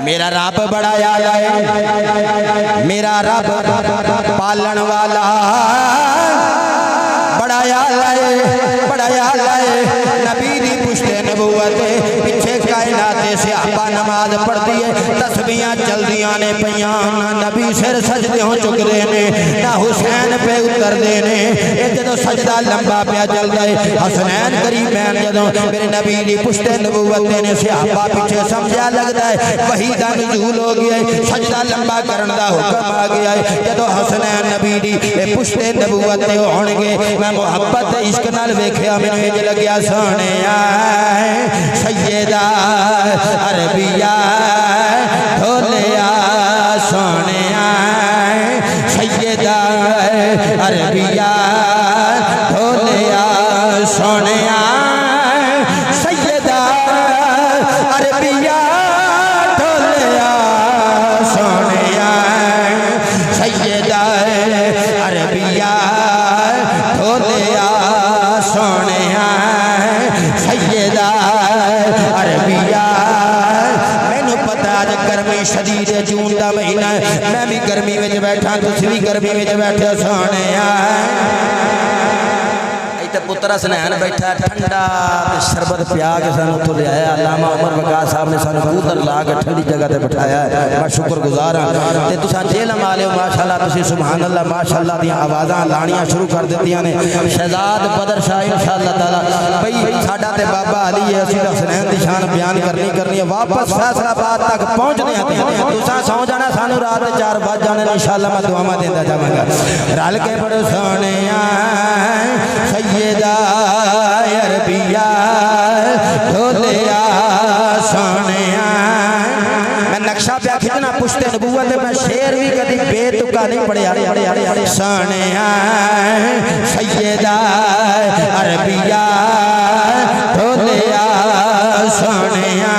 [SPEAKER 1] میرا رب بڑا اعلی ہے میرا رب پالن والا بڑا اعلی ہے بڑا اعلی ہے نبی دی پشت نبوت پیچھے کائنات سے آپا نماز پڑھتی ہے تسبیحاں چلدیاں نے پیاں نہ نبی سر سجدے ہوں چک دینے نہ حسین پہ اتر دینے یہ جدو سجدہ لمبا پہ چلتا ہے حسنین قریبین جدو میرے نبی دی پشت نبوت دینے سے آپا پیچھے سمجھا لگتا ہے وہی دا نزول ہو گیا ہے سجدہ لمبا کرن دا حکم آ گیا ہے جدو حسنین نبی دی پشت نبوت دے ہونگے میں محبت عشق نال ویکھیا میں نے جو لگیا سونے آئے سیدہ عربیہ ڈھولیا سونے آئے سیدہ عربیہ ڈھولیا سونے آئے سیدہ عربیہ ڈھولیا سونے آئے سیدہ عربیہ ڈھولیا سونے آئے سیدہ عربیہ میں نو پتا آج گرمی شدید جون دا مہینہ ہے میں بھی گرمی میں بیٹھا تسی بھی گرمی میں بیٹھے سونے آئے تے پتر حسنین بیٹھا ٹھنڈا تے شربت پیا کے سانو تو لے آیا علامہ عمر وقاص صاحب نے سانو کودر لا کے ٹھنڈی جگہ تے بٹھایا ہے میں شکر گزار ہاں تے تساں جیلم والے ہو ماشاءاللہ تسی سبحان اللہ ماشاءاللہ دی آوازاں لانیاں شروع کر دتیاں نے شہزاد بدر شاہ انشاءاللہ تعالی بھئی ساڈا تے بابا علی ہے اسی حسنین دی شان بیان کرنی ہے واپس فیصل آباد تک پہنچنے ہیں تساں سو جانا سانو رات 4 بج جانے انشاءاللہ میں دعاواں دیندا جاواں گا رل کے بڑے سونیا سیدہ عربیہ ڈھولیا سونیا میں نقشہ پہ کھچنا پشت نبوت میں شعر بھی کدی بے تکا نہیں پڑھیا سونیا سیدہ عربیہ ڈھولیا سونیا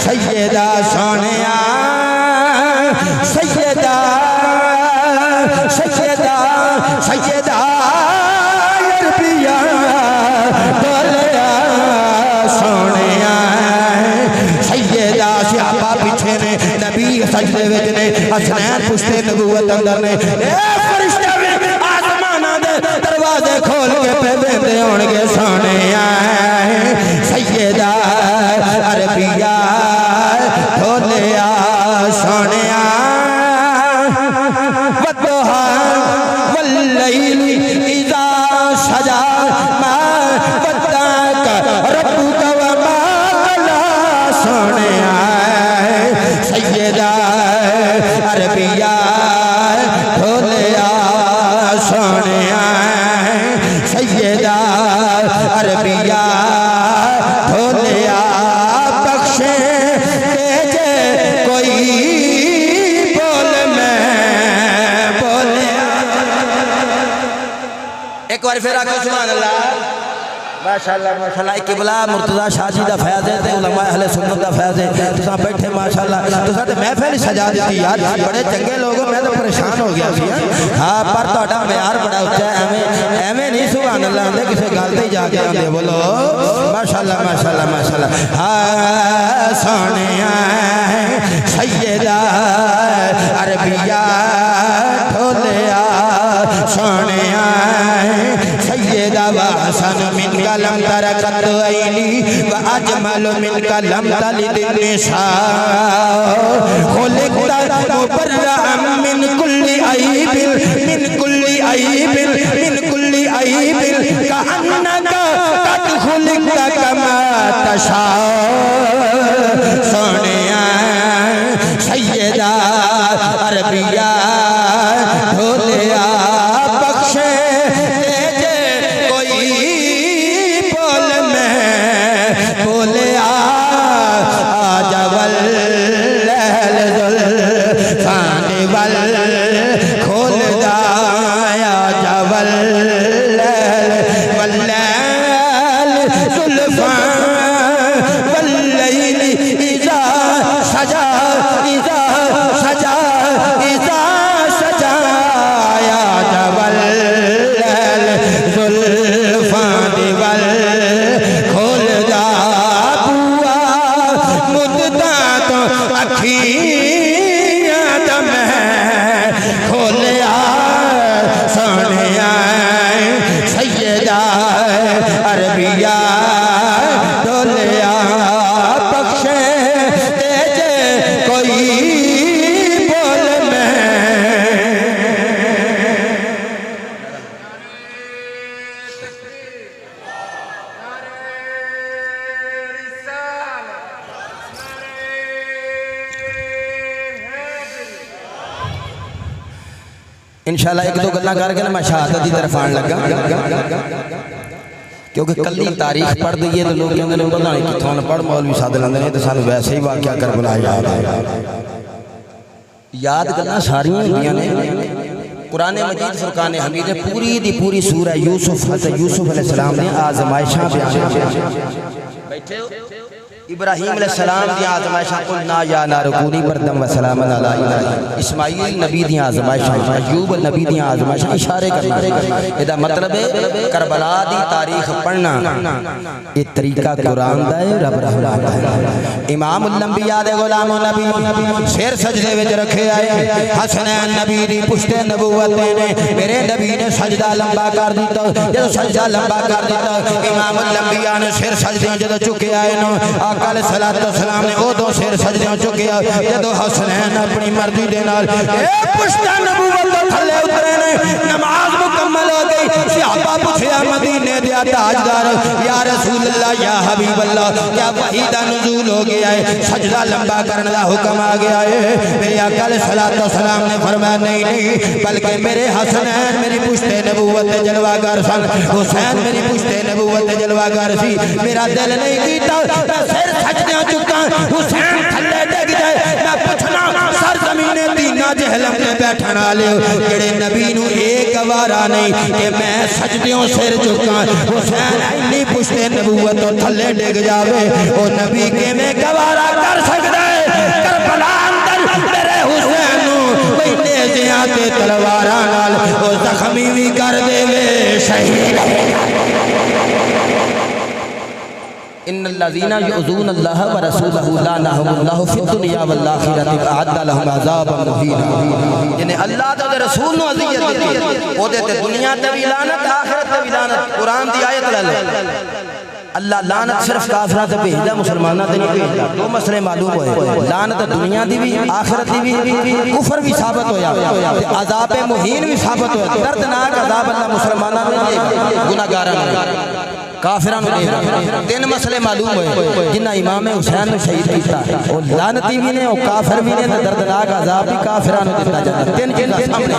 [SPEAKER 1] سیدہ سونیا سیدہ سیدہ سیدہ عربیہ ڈھولیا سونیا سیدہ صحابہ پیچھے نے نبی سجدے وچ نے حسنین پشتے نبوت اندر نے اے فرشتے میں آسماناں دے دروازے کھول کے پہ بیندے ہون گے سونیا سیدہ عربیہ ڈھولیا سونیا واللیل اذا سجا ما ودعک ربک وما قلا سونیا سیدہ عربیہ ڈھولیا سونیا سیدہ عربیہ ڈھولیا بخشے تیجے کوئی ایک بار پھر آکھو سبحان اللہ ماشاءاللہ ماشاءاللہ قبلہ مرتضی شاہ جی دا فیض ہے علماء اہل سنت دا فیض ہے تساں بیٹھے ماشاءاللہ تساں تے محفل سجا دیتی یار بڑے چنگے لوگ میں تو پریشان ہو گیا سی ہاں پر تہاڈا معیار بڑا اونچا ہے ایویں نہیں سبحان اللہ آندے کسے گل تے جا کے آندے بولو ماشاءاللہ ماشاءاللہ ماشاءاللہ ہاں سونیا سیدہ عربیہ ڈھولیا سونیا سیدہ وحسن من لم ترکت عینی واجمل من لم تلد النساء خلقت مبرئا من کل عیب من کل عیب من کل عیب کأنک قد خلقت کما تشاء سونیا سیدہ عربیہ ڈھولیا بخشے انشاءاللہ ایک دو گلہ کر کے میں شہادت دی طرف آن لگا کیونکہ کلی تاریخ پڑھ دیئے تو لوگ کہنے لیں پتہ نہیں کتوں نے پڑھ مولوی سادل اندر نہیں تو سانو ویسے ہی واقعہ کر بلا یاد کرنا ساری دنیا نے قرآن مجید فرقان حمید پوری دی پوری سورہ یوسف حضرت یوسف علیہ السلام نے آزمائشاں بیان بیٹھے ہو ابراہیم علیہ السلام دی آزمائشاں قلنا یا نار کونی بردم و سلام علی ابراہیم، اسماعیل نبی دی آزمائشاں، ایوب نبی دی آزمائشاں اشارے کرنا۔ یہ مطلب ہے کربلا دی تاریخ پڑھنا یہ طریقہ قرآن دا ہے، رب رحمان دا ہے۔ امام الانبیاء دے غلام و نبی سیر سجدے وچ رکھے آئے، حسنین نبی دی پشت نبوتیں نے میرے نبی نے سجدہ لمبا کر دیتا، جدو سجدہ لمبا کر دیتا امام الانبیاء نے سیر سجدے جدو چکے آئے نو آقا علیہ السلام نے او دو سیر سجدے چکے آئے، جدو حسنین اپنی مرضی دے نال اے پشت نبوت تھلے اترے نے، نماز مکمل ہو گئی، صحابہ پوچھیا مدینے دیا تاجدار یا رسول اللہ یا حبیب اللہ کیا وحی دا نزول ہو گیا ہے، سجدہ لمبا کرنے دا حکم آ گیا ہے؟ میرے آقا علیہ السلام نے فرمایا نہیں نہیں، بلکہ میرے حسنین میری پشت نبوت جلوہ سن، حسین میری پشت نبوت جلوہ سی، میرا دل نہیں کیتا میں سر سجدے چکا، حسین تھلے ڈگ جائے میں پوچھنا سرزمین دینا جہلم میں بیٹھنا لے جڑے نبی نو ایک وارا نہیں کہ میں سجدیوں سر چکا، حسین انی پشت نبوت تھلے ڈگ جاوے او نبی کے میں گوارا کر سکتا ہے؟ کربلا اندر میرے حسین نو کوئی نیزیاں تے تلواراں نال او زخمی بھی کر دے وے شہید۔ ان الذين يؤذون الله ورسوله لعنهم الله في الدنيا والآخرة وأعد لهم عذابا مهينا، یعنی اللہ تے رسول نو اذیت دیتی او دے تے دنیا تے بھی لعنت آخرت تے بھی لعنت۔ قرآن دی آیت لے لے اللہ لعنت صرف کافراں تے بھیجدا مسلماناں تے نہیں بھیجدا، دو مسئلے معلوم ہوئے، لعنت دنیا دی بھی آخرت دی بھی، کفر بھی ثابت ہویا تے عذاب مہین بھی ثابت ہویا، دردناک عذاب اللہ مسلماناں تے نہیں گناہگاراں تے کافران نے۔ تین مسئلے معلوم ہوئے جنہ امام حسین نے شہید کیتا، وہ لعنتی بھی نے، وہ کافر بھی نے، دردناک عذاب بھی کافران نے دیتا جاتا۔ تین چیزیں سامنے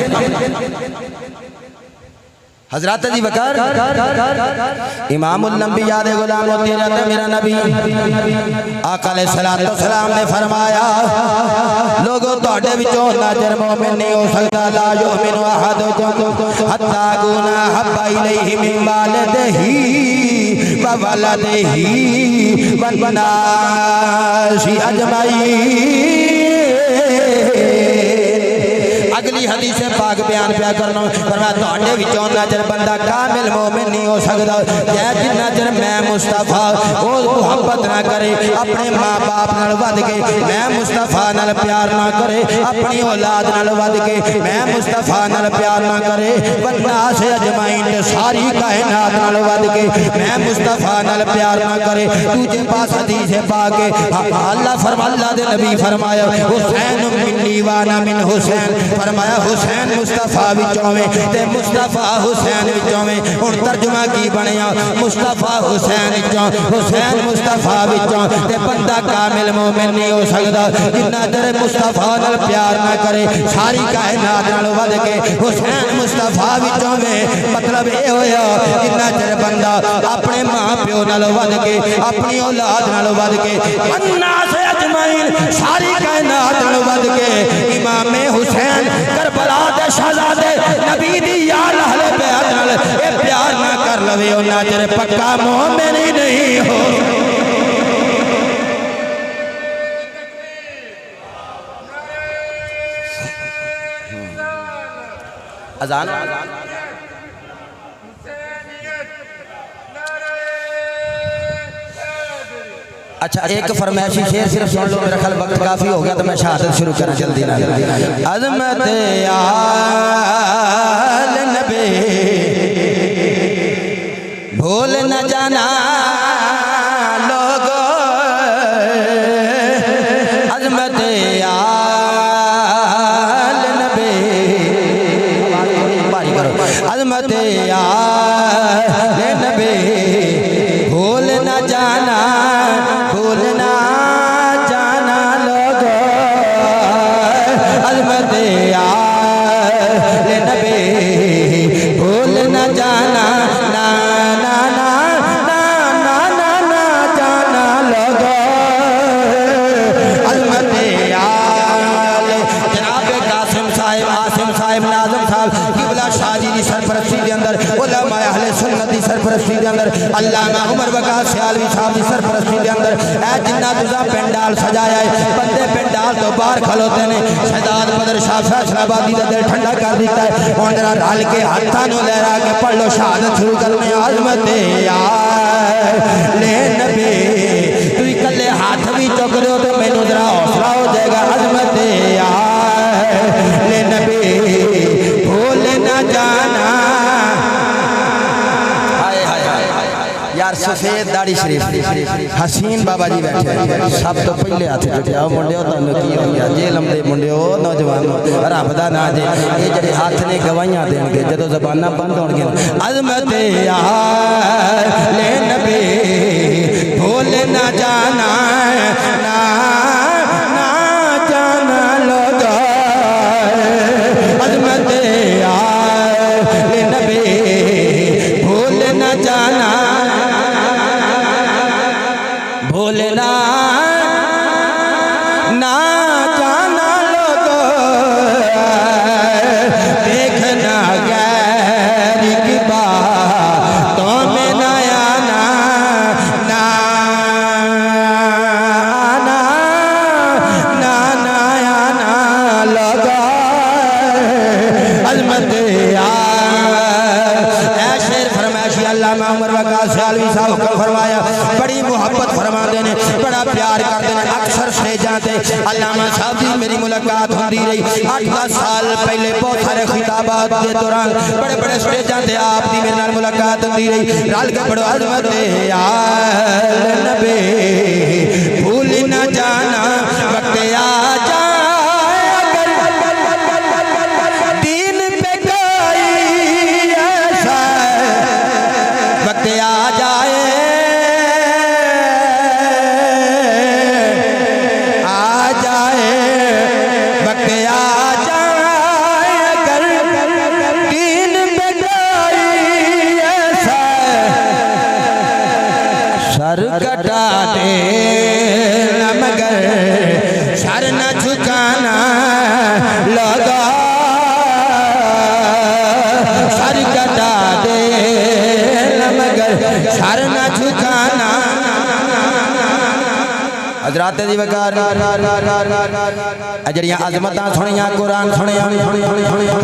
[SPEAKER 1] حضرات جی وقار امام الانبیاء دے غلام ہوتے رہتے میرا نبی آقا علیہ السلام نے فرمایا لوگوں توڑے بچوں ناجر مومن نہیں ہو سکتا، لا یؤمن احدکم حتی اکون احب الیہ من والدہ وولدہ والناس اجمعین۔ اگلی حدیث پاک بیان پیا کرنا فرمایا تواڈے وچوں ناجر بندہ کامل مومن نہیں ہو سکتا جے جنہ چر میں مصطفیٰ او محبت نہ کرے اپنے ماں باپ نال ود کے، میں مصطفیٰ نال پیار نہ کرے اپنی اولاد نال ود کے، میں مصطفیٰ نال پیار نہ کرے والناس اجمعین ساری کائنات نال ود کے، میں مصطفیٰ نال پیار نہ کرے۔ دوجے پاس حدیث پاک اللہ دے نبی فرمایا حسین منی وانا من حسین، فرمایا حسین مصطفیٰ وچوں میں تے مصطفیٰ حسین وچوں میں۔ اور ترجمہ کی بنیا مصطفیٰ حسین وچوں، حسین مصطفیٰ وچوں تے بندہ کامل مومن نہیں ہو سکتا جنہ چر مصطفیٰ نال پیار نہ کرے ساری کائنات نال ود کے، حسین مصطفیٰ وچوں میں۔ مطلب اے ہویا جنہ چر بندہ اپنے ماں پیو نال ود کے، اپنی اولاد نال ود کے، الناس اجمعین ساری کائنات نال ود کے، امام حسین کربلا دے شہزادے نبی دی یار اہل بیت نال اے پیار نہ کر لوے او ناجر پکا مومن ہی نہیں ہو۔ اذان اچھا ایک فرمائشی شعر صرف سن لو، میرا خیال وقت کافی ہو گیا تو میں شہادت شروع کرنا جلدی نہ۔ عظمت آل نبی بھول نہ جانا لوگو، عظمت آل نبی عظمت آل نبی بھول نہ جانا، بھولنا جانا لوگو، عظمت آل نبی بھول نہ جانا، نا نا نا نا نا نا نا جانا لوگو، عظمت آل۔ جناب قاسم صاحب، عاصم صاحب، ناظم صاحب قبلہ شاہ جی کی سرپرستی دے اندر علماء اہل سنت دی سرپرستی دے اندر علامہ عمر وقاص سیالوی صاحب دی سرپرستی دے اندر اے جنہ تساں پنڈال سجایا ہے بندے پنڈال تو باہر کھلوتے نے شہزاد بدر شاہ فیصل آبادی دا دل ٹھنڈا کر دیتا ہے ہن ذرا رل کے ہاتھاں نوں لہرا کے پڑھ لو شہادت شروع کرنے عظمت لے نبی تو اکلے ہاتھ بھی چک دو تو مینوں ذرا حوصلہ ہو جائے گا عظمت لے نبی بھول نہ جانا یار سفید داڑھی شریف حسین بابا جی بیٹھے سب تو پہلے ہاتھ چکے آؤ منڈیو تانوں کی ہو گیا جیلم دے منڈیو نوجوانوں رب دا نا جے یہ جڑے ہاتھ نے گواہیاں دین گے جدوں زباناں بند ہون گے عظمت لے نبی بھول نہ جانا نہ جانا لوگا عظمت لے نبی بھول نہ جانا بھولنا نہ جانا لوگو دیکھنا غیر کی باتوں میں نہ آنا نہ آنا لوگو عظمت علامہ عمر وقاص سیالوی صاحب کو فرمایا بڑی محبت فرما دینے بڑا پیار کر دینے اکثر سٹیجاں تے علامہ صاحب دی میری ملاقات ہوندی رہی 8-10 سال پہلے بہت سارے خطابات دے دوران بڑے بڑے سٹیجاں تے آپ دی میرے نال ملاقات ہوندی رہی رل کے پڑھو عظمت نبی بھول نہ جانا وقت آ جائے سر کٹا دے مگر سر نہ جھکانا لگا سر کٹا دے مگر سر نہ جھکانا حضرات دی وقار اجڑیاں عظمتاں سنیاں قرآن سنیاں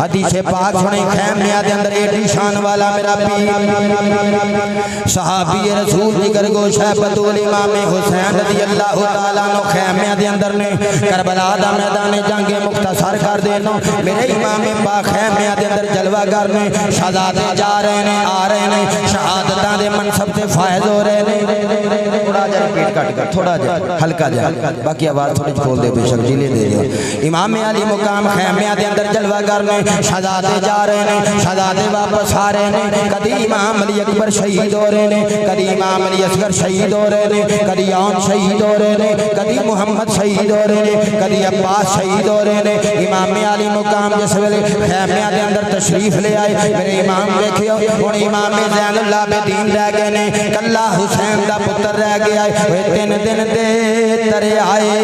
[SPEAKER 1] حدیث پاک سنیں خیمیہ دے اندر ایڈی شان والا میرا پیر صحابی رسول جگر گوش ہے بطول امام حسین رضی اللہ تعالیٰ عنہ خیمیہ دے اندر نے کربلا دا میدان جنگ مختصر کر دینا میرے امام پاک خیمیہ دے اندر جلوہ گر نے شہزادے جا رہے نے آ رہے نے شہادتاں دے منصب سے فائز ہو رہے نے تھوڑا جا ریپیٹ کٹ کر تھوڑا جا ہلکا جا باقی آواز تھوڑی کھول دے بے شک جیلے دے دے امام علی مقام خیمیہ دے اندر جلوہ گر نے شہزادے جا رہے نے شہزادے واپس آ رہے نے کدی امام علی اکبر شہید ہو رہے نے کدی امام علی اصغر شہید ہو رہے نے کدی آن شہید ہو رہے نے کدی محمد شہید ہو رہے نے کدی عباس شہید ہو رہے نے امام علی مقام جس ویلے خیمیہ دے اندر تشریف لے آئے میرے امام دیکھے ہن امام زین العابدین رہ گئے نے کلا حسین دا پتر رہ گیا ہے 3 دن دے ترے آئے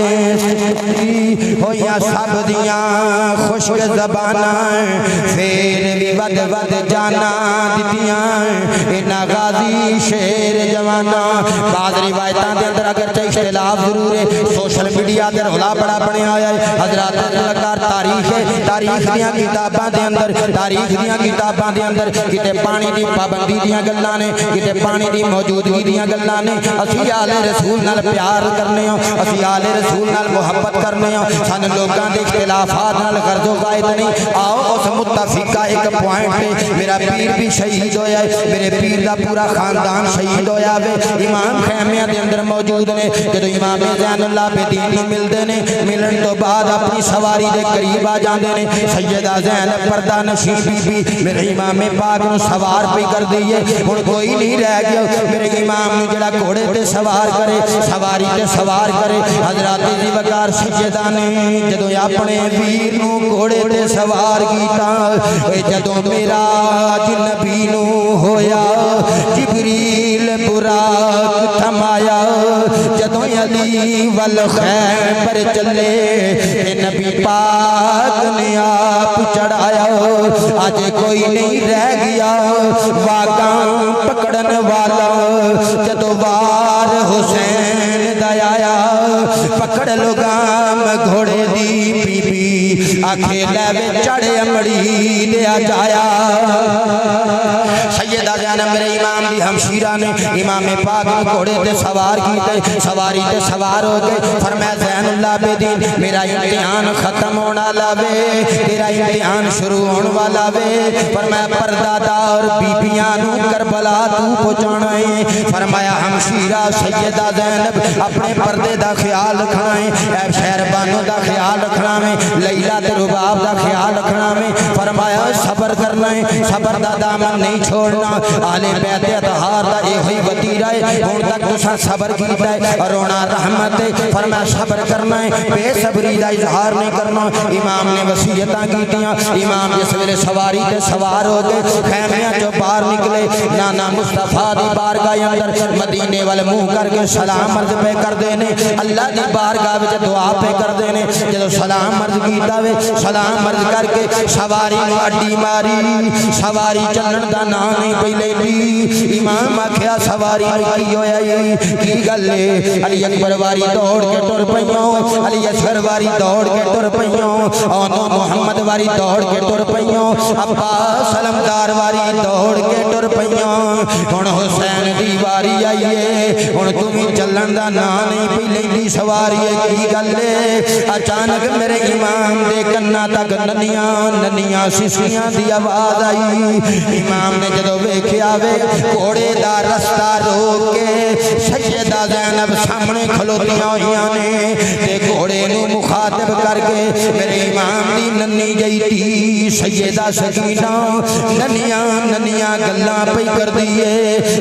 [SPEAKER 1] ہویا سب دیاں خشک زباناں پھر بھی ود ود جانا دیتیاں اینا غازی شیر جوانا بعض روایتاں دے اندر اگر چاہے اختلاف ضرور ہے سوشل میڈیا دے رولا بڑا بنے آیا ہے حضرات لگار تاریخ ہے تاریخ دیاں کتاباں دے اندر تاریخ دیاں کتاباں دے اندر کتے پانی دی پابندی دیاں گلاں نے کتے پانی دی موجودگی دیاں گلاں نے اسی آل رسول نال پیار کرنے ہوں اسی آل رسول نال محبت کرنے ہوں سن لوگاں دے اختلافات نال غرض و غائد نہیں آؤ اس متفقہ ایک پوائنٹ پہ میرا پیر بھی شہید ہویا ہے میرے پیر دا پورا خاندان شہید ہویا ہے امام خیمیہ دے اندر موجود نے جدو امام زین العابدین نو ملدے نے ملن تو بعد اپنی سواری دے قریب آ جاندے نے سیدہ زینب پردہ نشین بی بی میرے امام پاک نو سوار پہ کر دیئے ہن کوئی نہیں رہ گیا میرے امام نو جڑا گھوڑے تے سوار کرے سواری تے سوار کرے حضرات دی وقار سیدہ نے جدو اپنے ویر نو گھوڑے تے سوار کیتا جدو میرا نبی نو ہویا جبریل براق تھمایا جدو علی والخیبر چلے اے نبی پاک نے آپ چڑھایا آج کوئی نہیں رہ گیا واقعہ پکڑن والا جدو وار حسین دایا پکڑ لو گام گھوڑے دی بی بی آنکھیں لیوے چڑھے امڑی لیا جایا سیدہ زینب میرے امام دی ہمشیرہ نے امام پاک گھوڑے تے سوار کیتے سواری تے سوار ہو گئے فرمایا زین اللہ بدین میرا امتحان ختم ہونا لاوے تیرا امتحان شروع ہونے والا وے فرمایا پردادار بیبیاں نو کربلا تو پہنچانا ہے فرمایا ہمشیرہ سیدہ زینب اپنے پردے دا خیال رکھنا ہے اے شہربانوں دا خیال رکھنا ہے لیلہ تے رباب دا خیال رکھنا ہے فرمایا صبر کرنا ہے صبر دا دامن نہیں چھوڑنا آل بیت اطہار دا اے ہوئی وطیرہ ہے ہون تک تسا صبر کیتا ہے رونا رحمت ہے فرمایا صبر کرنا ہے بے صبری دا اظہار نہیں کرنا امام نے وصیتاں کیتیاں امام جس ویلے سواری تے سوار ہو گئے خیمیاں جو باہر نکلے نانا مصطفیٰ دی بارگاہ اندر مدینے والے منہ کر کے سلام عرض پہ کر دینے اللہ دی بارگاہ وچ دعا پہ کر دینے جدو سلام عرض کیتا وے سلام عرض کر کے سواری نو اڈی ماری سواری چلن دا نا نہیں پہ لیندی امام آکھیا سواری کی ہویا کی گلے علی اکبر واری دوڑ کے ٹر پئیوں علی اصغر واری دوڑ کے ٹر پئیوں اونو محمد واری دوڑ کے ٹر پئیوں عباس علمدار واری دوڑ کے ٹر پئیوں ہن حسین دی واری آئیے ہن تمہیں چلن دا نا نہیں پہ لیندی سواری کی گلے اچانک میرے امام دے کنا تک ننیاں سسیاں دی آواز آئی امام نے جدو ویکھیا وے گھوڑے دا رستہ روک کے سیدہ زینب سامنے کھلوتیاں ہوئیاں نے تے گھوڑے نو مخاطب کر کے میرے امام دی ننی جئی تھی سیدہ سکینہ ننیاں گلاں پہ کر دیئے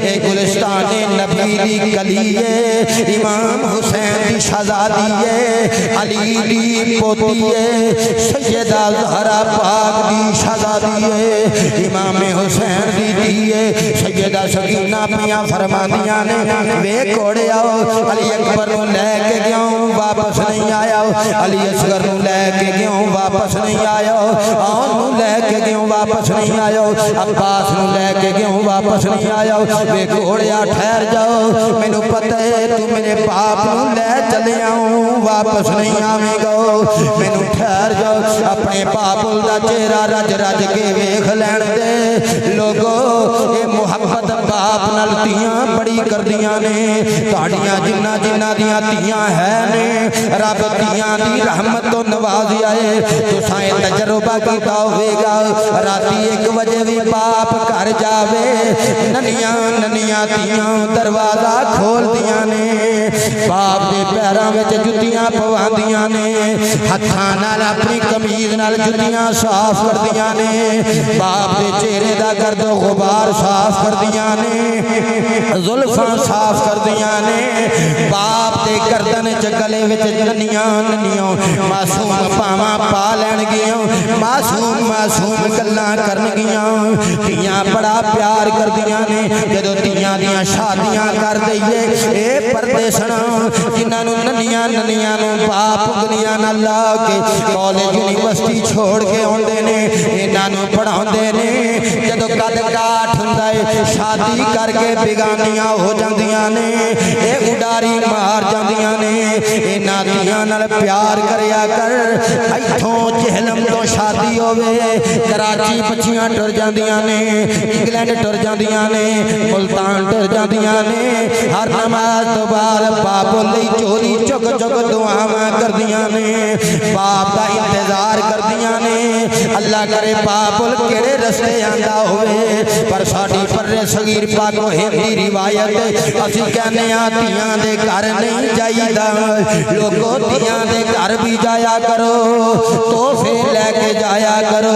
[SPEAKER 1] اے گلستان نبی دی گلی ہے امام حسین دی شہزادی ہے علی دی پوتی ہے سیدہ زہرا پاک دی شہزادی ہے امام حسین دی دی ہے سیدہ سکینہ پیاں فرماندیاں نے وے کوڑے آؤ علی اکبر نو لے کے گیوں واپس نہیں آیا علی اصغر نو لے کے گیوں واپس نہیں آیا آن نو لے کے گیوں واپس نہیں آیا عباس نو لے کے گیوں واپس نہیں آیا وے کوڑے آ ٹھہر جاؤ میں نو پتہ ہے تو میرے باپ نو لے چلے آؤں واپس نہیں آویں گا میں نو ٹھہر جاؤ اپنے باپ دا چہرہ رج رج کے ویکھ لین دے لوگو اے محبت باپ نال تیاں بڑی کر دیاں نے تاڑیاں جنہ دیاں تیاں ہے نے رب تیاں دی رحمت تو نوازی آئے تو سائیں تجربہ کیتا ہوئے گا راتی 1 بجے بھی باپ کر جاوے ننیاں تیاں دروازہ کھول دیاں نے باپ دے پیراں وچ جتیاں پوان دیاں نے ہتھاں نال اپنی قمیض نال جتیاں صاف کر دیاں نے باپ دے چہرے دا گرد و غبار صاف کر دیاں نے زلفاں صاف کر دیاں نے باپ دے گردن چگلے وچ ننیاں معصوم پاواں پا لین گیاں معصوم گلاں کرن گیاں تیاں بڑا پیار کر دیاں نے جدو تیاں دیاں شادیاں کر دئیے اے پردے سنا جنہاں نو ننیاں نو باپ انگلیاں نال لا کے کالج یونیورسٹی چھوڑ کے اوندے نے انہاں نو پڑھاوندے نے جدو قد کاٹھ ہوندا ہے شادی کر کے بیگانیاں ہو جاندیاں نے اے اڈاری مار جاندیاں نے انہاں دیاں نال پیار کریا کر ایتھوں جہلم تو شادی ہووے کراچی بچیاں ٹر جاندیاں نے انگلینڈ ٹر جاندیاں نے ملتان ٹر جاندیاں نے ہر نماز تو بعد باپ لئی چوری چک دعاواں کردیاں نے باپ دا انتظار کردیاں نے اللہ کرے باپ کیڑے رستے آندا ہوئے پر ساڈی پر صغیر پاک ہندی روایت اسی کہنے آ تیاں دے گھر نہیں جائیدا لوگوں تیاں دے گھر بھی جایا کرو تحفے لے کے جایا کرو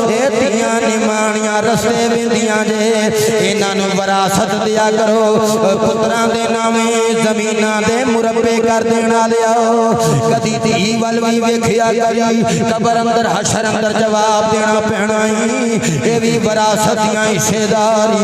[SPEAKER 1] اے تیاں نمانیاں رستے ویندیاں جے انہاں نو وراثت دیا کرو پتراں دے ناویں زمیناں دے مربے کر دینا لیاؤ کدی دھی ول وی ویکھیا کری قبر اندر حشر اندر جواب دینا پینا اے وی وراثت دیاں حصے داری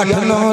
[SPEAKER 1] 8-9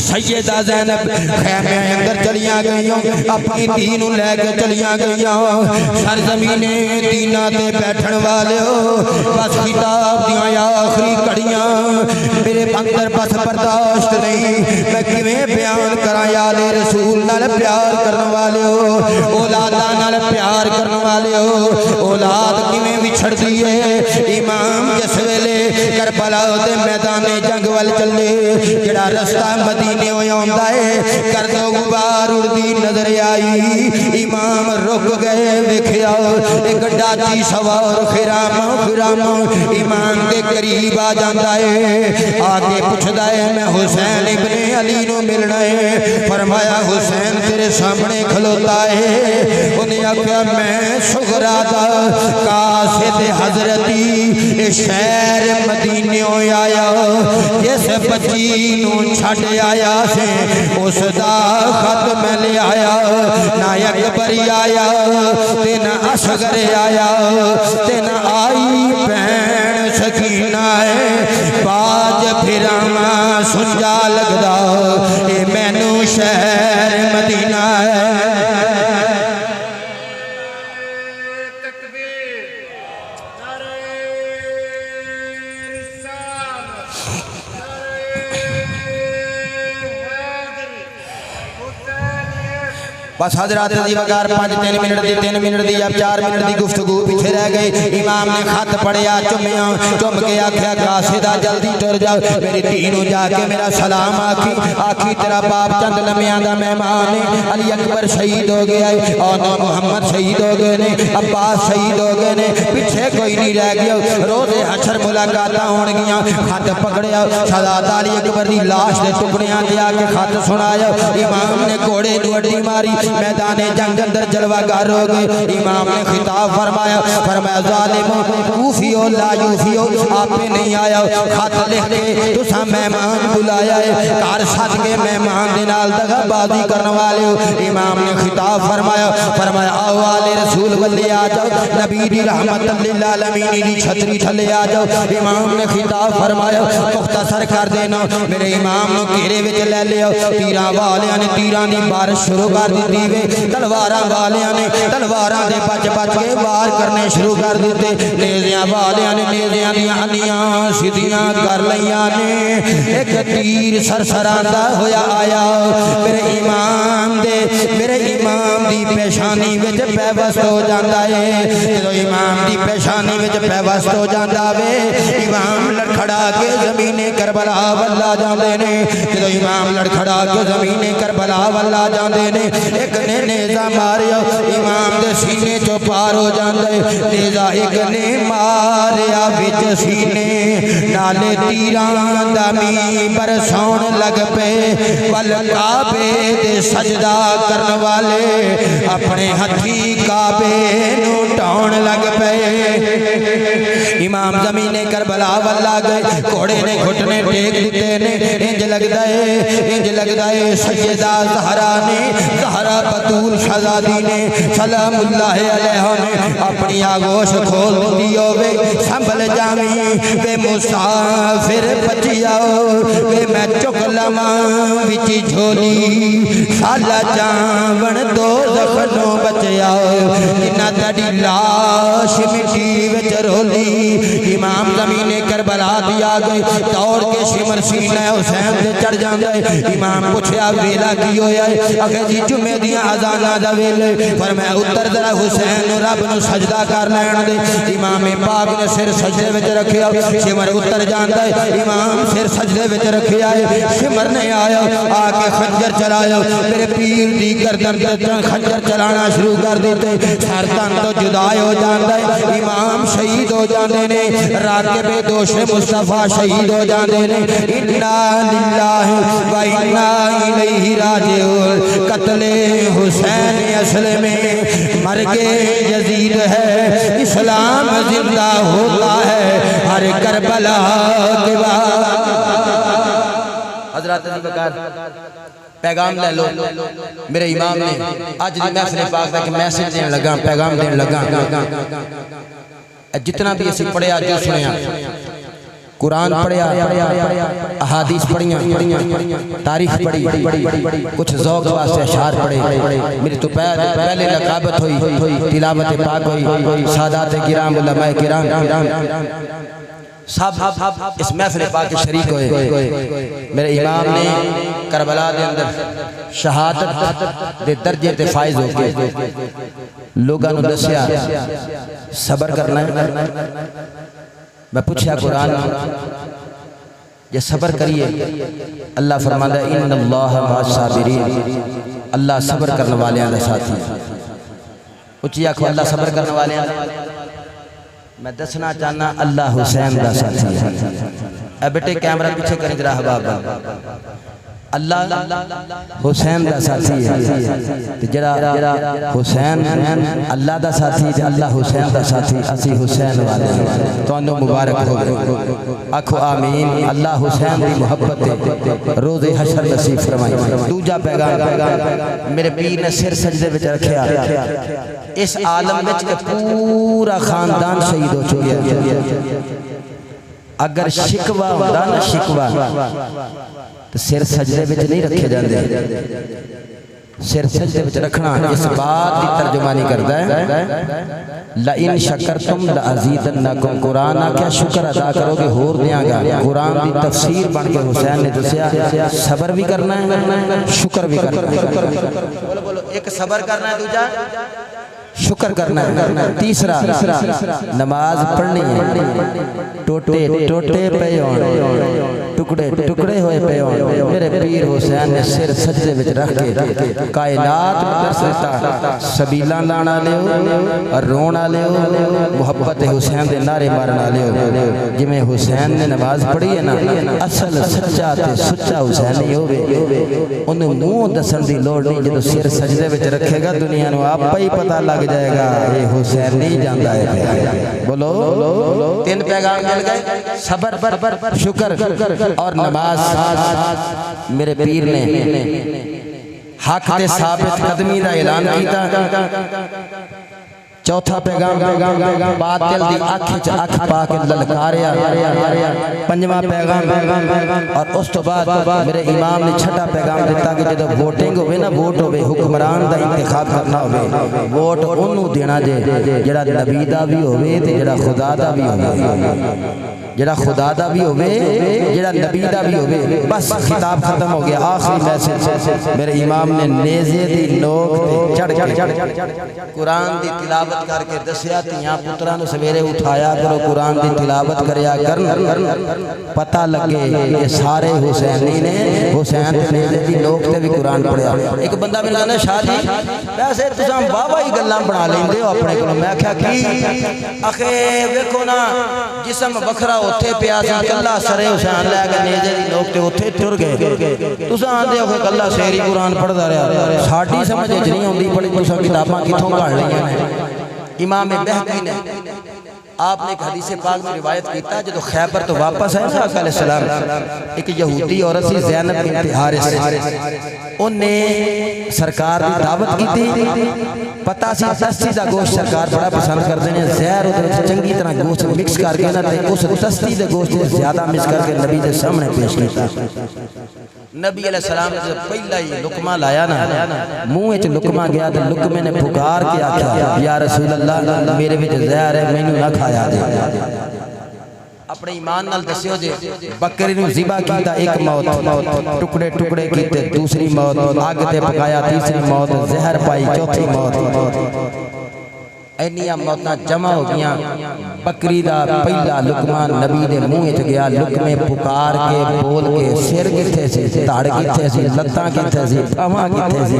[SPEAKER 1] سیدہ زینب خیمے اندر چلیاں گئیاں اپنی دین لے کے چلیاں گئیاں سرزمین دینہ تے بیٹھن والے ہو بس کتاب دیاں آخری کڑیاں میرے اندر بس برداشت نہیں میں کیویں بیان کراں یار رسول نال پیار کرنے والے ہو اولادہ نال پیار کرنے والے ہو اولاد کیویں وچھڑ دیئے امام جس ویلے کربلا دے میدان جنگ وال چلے جڑا رستہ مدینے ہویا ہوندا ہے گرد و غبار اڑدی نظر آئی امام رک گئے ویکھیا ایک ڈاچی سوار خرام امام کے قریب آ جاندا ہے آگے پوچھدا ہے میں حسین ابن علی نو ملنا ہے فرمایا حسین تیرے سامنے کھلوتا ہے انہیں آکھیا میں سغرا دا قاصد حضرتی شہر مدینے آیا جس بچی نو چھڑ آیا سے اس دا خط میں لے آیا نہ اکبری آیا تینا اصغر آیا تینا آئی بہن سکینہ ہے باج پھراواں سنجا لگدا اے مینوں شہر مدینہ ہے بس حضرات رضی وقار 5-3 منٹ دی اب 4 منٹ دی گفتگو پیچھے رہ گئی امام نے خط پڑھیا چمیاں چم کے آکھیا قاصدہ جلدی ٹر جاؤ میری دینوں جا کے میرا سلام آکھی تیرا باپ چند لمیاں دا مہمان ہے علی اکبر شہید ہو گیا ہے اور محمد شہید ہو گئے نے عباس شہید ہو گئے نے پیچھے کوئی نہیں رہ گیا روز حشر ملاقاتاں ہون گیاں خط پکڑیا شہزادہ علی اکبر دی لاش دے ٹکڑیاں دیا کے خط سنایا امام نے گھوڑے نو اڈی ماری میدان جنگ اندر جلوہ گار ہو گئے امام نے خطاب فرمایا ظالموں کوفیو لا یوفیو آپ پہ نہیں آیا خط لکھ کے تسا مہمان بلایا ہے کار ساتھ کے مہمان دنال دغا بازی کرنے والے ہو امام نے خطاب فرمایا آو آلِ رسول واللے آ جاؤ نبی دی رحمت للعالمین دی چھتری تھلے آ جاؤ امام نے خطاب فرمایا مختصر کر دینا میرے امام نو گھیرے وچ لے لیا تیراں والیاں نے تیراں دی بارش شروع کر دی تلواراں والیاں نے تلواراں دے بچ کے وار کرنے شروع کر دیتے نیزیاں والیاں نے نیزیاں دی ہنیاں سیدھیاں کر لیاں نے ایک تیر سرسراندا ہویا آیا میرے امام دی پیشانی وچ پیوست ہو جاندا ہے جدوں امام دی پیشانی وچ پیوست ہو جاندا وے امام لڑکھڑا کے زمین کربلا واللہ جاندے نے جدوں امام لڑکھڑا کے زمین کربلا واللہ جاندے نے ایک نے نیزہ ماریا امام دے سینے چو پار ہو جاندے نیزہ ایک نے ماریا وچ سینے نالے تیران دمی برسون لگ پے والکعبے دے سجدہ کرن والے اپنے ہتھی کعبے نو ٹاؤن لگ پے امام زمین کربلا واللہ گئے گھوڑے نے گھٹنے ٹیک دیتے نے انج لگدا ہے سیدہ زہرا نے زہرا بطول شہزادی نے سلام اللہ علیہ نے اپنی آگوش کھول دیو وے سنبھل جامی وے مسافر بچیاؤ وے میں چک لما وچی جھولی سالا جاون دو زخنوں بچیاؤ جنہ تڑی لاش مٹی وچ رولی امام زمین کربلا دیا گئے دوڑ کے شمر سینہ حسین سے چڑھ جاندے امام پوچھیا ویلا کی ہویا ہے اگر جی جمعے دیاں آزانہ دا ویلے فرمایا اتر ذرا حسین رب نو سجدہ کر لین دے امام پاک نے سر سجدے وچ رکھیا شمر اتر جاندا ہے امام سر سجدے وچ رکھیا ہے شمر نے آیا آ کے خنجر چلایا میرے پیر دی گردن تے خنجر چلانا شروع کر دیتے سر تن تو جدا ہو جاندا ہے امام شہید ہو جاندے نے راکب دوش مصطفیٰ شہید ہو جاندے نے انا للہ و انا الیہ راجعون قتل حسین اصل میں مرگ یزید ہے اسلام زندہ ہوتا ہے ہر کربلا کے بعد حضرات بکار پیغام لے لو میرے امام نے آج دی محفل پاک تک میسج دین لگا پیغام دین لگا جتنا بھی اسی پڑھے آج جو سنے قرآن پڑھیا، احادیث پڑھیاں، تاریخ پڑھی، کچھ ذوق واسطے اشعار پڑھے، میری تو پہلے لقابت ہوئی، تلاوت پاک ہوئی، سادات کرام، علماء کرام سب اس محفل پاک شریک ہوئے۔ میرے امام نے کربلا دے اندر شہادت دے درجے تے فائز ہو کے لوگاں نو دسیا صبر کرنا ہے۔ میں پوچھا قرآن یہ صبر کریے، اللہ فرماتا ہے ان اللہ مع الصابرین، اللہ صبر کرنے والے ہیں ساتھی۔ اچھی آنکھو اللہ صبر کرنے والے ہیں۔ میں دسنا چاہنا اللہ حسین دا ساتھی ہے۔ اے بیٹے کیمرہ پیچھے کریں جرا حباب، اللہ حسین دا ساتھی ہے۔ جڑا حسین اللہ دا ساتھی تے اللہ حسین دا ساتھی، اسی حسین والے تو انو مبارک ہو گئے۔ آکھو آمین۔ اللہ حسین دی محبت روز حشر نصیب فرمائی۔ دوجا پیغام میرے پیر نے سر سجدے وچ رکھیا، اس عالم وچ کہ پورا خاندان شہید ہو چکے۔ اگر شکوہ ہوتا نا شکوہ تو سر سجدے وچ نہیں رکھے جاندے، سر سجدے وچ رکھنا اس بات کی ترجمانی کرتا ہے لَإِن شَكَرْتُمْ لَأَزِيدَنَّكُمْ۔ قرآن کیا شکر ادا کرو گے ہور دیاں گا۔ قرآن دی تفسیر بن کے حسین نے دسیا صبر بھی کرنا ہے، شکر بھی کرنا ہے۔ بولو ایک صبر کرنا ہے، دوجا شکر کرنا ہے، تیسرا نماز پڑھنی ہے، ٹوٹے ٹوٹے پہ ہون، ٹکڑے ٹکڑے ہوئے پہ ہون۔ میرے پیر حسین نے سر سجدے وچ رکھ کے کائنات درستا سبیلاں لانا لیو، رونا لیو، محبت حسین دے نعرے مارنا لیو۔ جمیں حسین نے نماز پڑھی ہے نا، اصل سچا تے سچا حسین ہی ہوئے، انہوں منہ دسن دی لوڑ نہیں، جدو سر سجدے وچ رکھے گا دنیا نو آپ ہی پتہ لگ جائے گا یہ حسین نہیں جاندا ہے۔ بولو تین پیغام مل گئے، صبر، شکر اور نماز۔ میرے پیر نے حق تے ثابت قدمی دا اعلان کیتا۔ چوتھا پیغام باطل دی آنکھ آنکھ پا کے للکاریا۔ پنجواں پیغام اور اس تو بعد میرے امام نے چھٹا پیغام دیتا کہ جب ووٹنگ ہوئے نا، ووٹ ہوئے حکمران دا انتخاب کرنا ہوئے، ووٹ انہوں دینا جے جڑا نبی دا بھی ہوئے تے جڑا خدا دا بھی ہوئے، جڑا خدا دا بھی ہوئے جڑا نبی دا بھی ہوئے۔ بس خطاب ختم ہو گیا۔ آخری میسج میرے امام نے نیزے دی نوک تے چڑھ کے قرآن دی تلاوت کر کے دسیا تیاں پتران سویرے اٹھایا کرو، قرآن دی تلاوت کریا کرن، پتہ لگے یہ سارے حسینی نے حسین تے نیزے دی نوک تے بھی قرآن پڑھیا۔ ایک بندہ ملا نا شاہ جی ویسے تساں بابا ہی گلاں بنا لیندے ہو اپنے کو۔ میں کہا کی اخے ویکھو نا جسم وکھرا اتھے پیاسی کلہ سرے حسین لے کے نیزے دی نوک تے اتھے ٹر گئے، تساں آندے ہو کہ کلہ سیری قرآن پڑھ دا رہا۔ ساڑھی سمجھ نہیں ہوندی پڑھی تساں کتاباں کتھوں گھڑ لیاں نے۔ امام بہقی نے آپ نے ایک حدیث پاک میں روایت کیتا جدو خیبر تو واپس ہے آقا علیہ السلام، ایک یہودی عورت سی زینب بنت حارث، انہیں سرکار دی دعوت کی تھی، پتہ سی دستی دا گوشت سرکار بڑا پسند کر دینے، زہر ادھر چنگی طرح گوشت مکس کر کے نا اس دستی دے گوشت زیادہ مکس کر کے نبی دے سامنے پیش کیتا۔ نبی علیہ السلام نے پہلا ہی لقمہ لایا نا، منہ وچ لقمہ گیا تو لقمے نے پکار کے آکھیا یا رسول اللہ میرے وچ زہر ہے مینوں نہ کھایا دے۔ اپنے ایمان نال دسیو جے بکری نو ذبح کیتا ایک موت، ٹکڑے ٹکڑے کیتے دوسری موت، آگ تے پکایا تیسری موت، زہر پائی چوتھی موت۔ اینیاں موتاں جمع ہو گیاں، بکری دا پہلا لقمہ نبی دے منہ وچ گیا، لقمے پکار کے بول کے سر کتھے سی، دھڑ کتھے سی، لتاں کتھے سی، پاواں کتھے سی،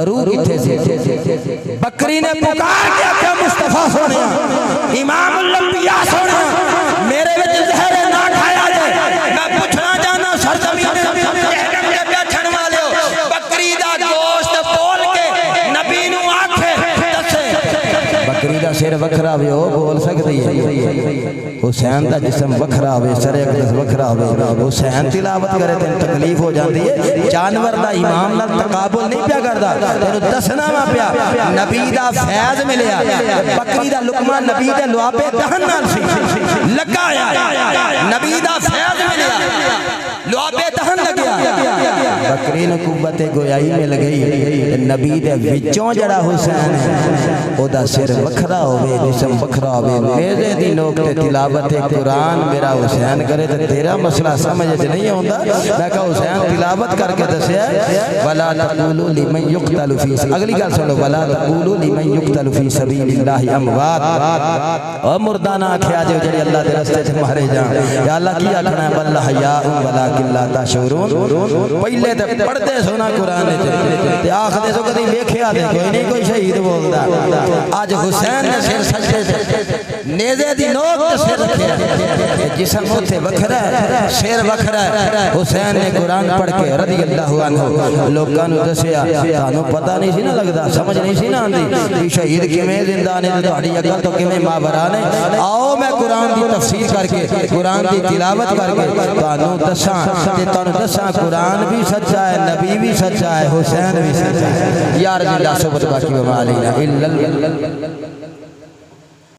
[SPEAKER 1] روح کتھے سی۔ بکری نے پکار کے آکھیا مصطفیٰ سونیا، امام الانبیاء سونیا میرے وچ زہر نہ کھایا جائے۔ میں پوچھنا چاہنا سرزمین دے بیٹھن والے بکری دا گوشت بول کے نبی نو آکھے دسے، بکری دا سر وکھرا ہوئے وہ بول سکتی ہے، حسین دا جسم وکھرا ہوئے، سر اقدس وکھرا ہوئے، حسین تلاوت کرے تین تکلیف ہو جاندی ہے۔ جانور دا امام نال تقابل نہیں پیا کردا، تینو دسنا وا پیا نبی دا فیض ملیا، بکری دا لقمہ نبی دے لعابے دہن نال سی لگایا، نبی دا فیض ملیا، لعابے دہن لگیا، بکری نے قوت گویائی مل گئی، نبی دے وچوں جڑا حسین ہے او دا سر وکھرا ہوئے، جسم وکھرا ہوئے، نیزے دی نوک تے تلاوت قرآن میرا حسین کرے تے تیرا مسئلہ سمجھ نہیں ہوندا۔ میں کہا حسین تلاوت کر کے دسیا وَلَا تَقُولُوا لِمَنْ يُقْتَلُ فِي، اگلی گل سنو، وَلَا تَقُولُوا لِمَنْ يُقْتَلُ فِي سَبِيلِ اللَّهِ أَمْوَاتٌ، او مردانہ آکھیا جو جڑی اللہ دے رستے سے مارے جان، یا اللہ کی آکھنا ہے بل حیاء ولیکن لا تشعرون، پہلے تے پڑھتے سونا قرآن تے آخدے سو کدی ویکھیا دے کوئی نہیں کوئی شہید بولدا، آج حسین نے سر سجدے تے نیزے دی نوک تے سر رکھیا، جسم اوتھے وکھرا ہے، سر وکھرا ہے، حسین نے قرآن پڑھ کے رضی اللہ عنہ لوکاں نوں دسیا، تانوں پتہ نہیں سی نہ لگدا، سمجھ نہیں سی نہ آندی کہ شہید کیویں زندہ نے تے تہاڈی عقل تو کیویں ماورا نے، آؤ میں قرآن دی تفسیر کر کے قرآن دی تلاوت کر کے تانوں دساں تے تانوں دساں قرآن بھی سچا ہے، نبی بھی سچا ہے، حسین بھی سچا ہے۔ یا رضی اللہ صحبت باقی وما علینا الا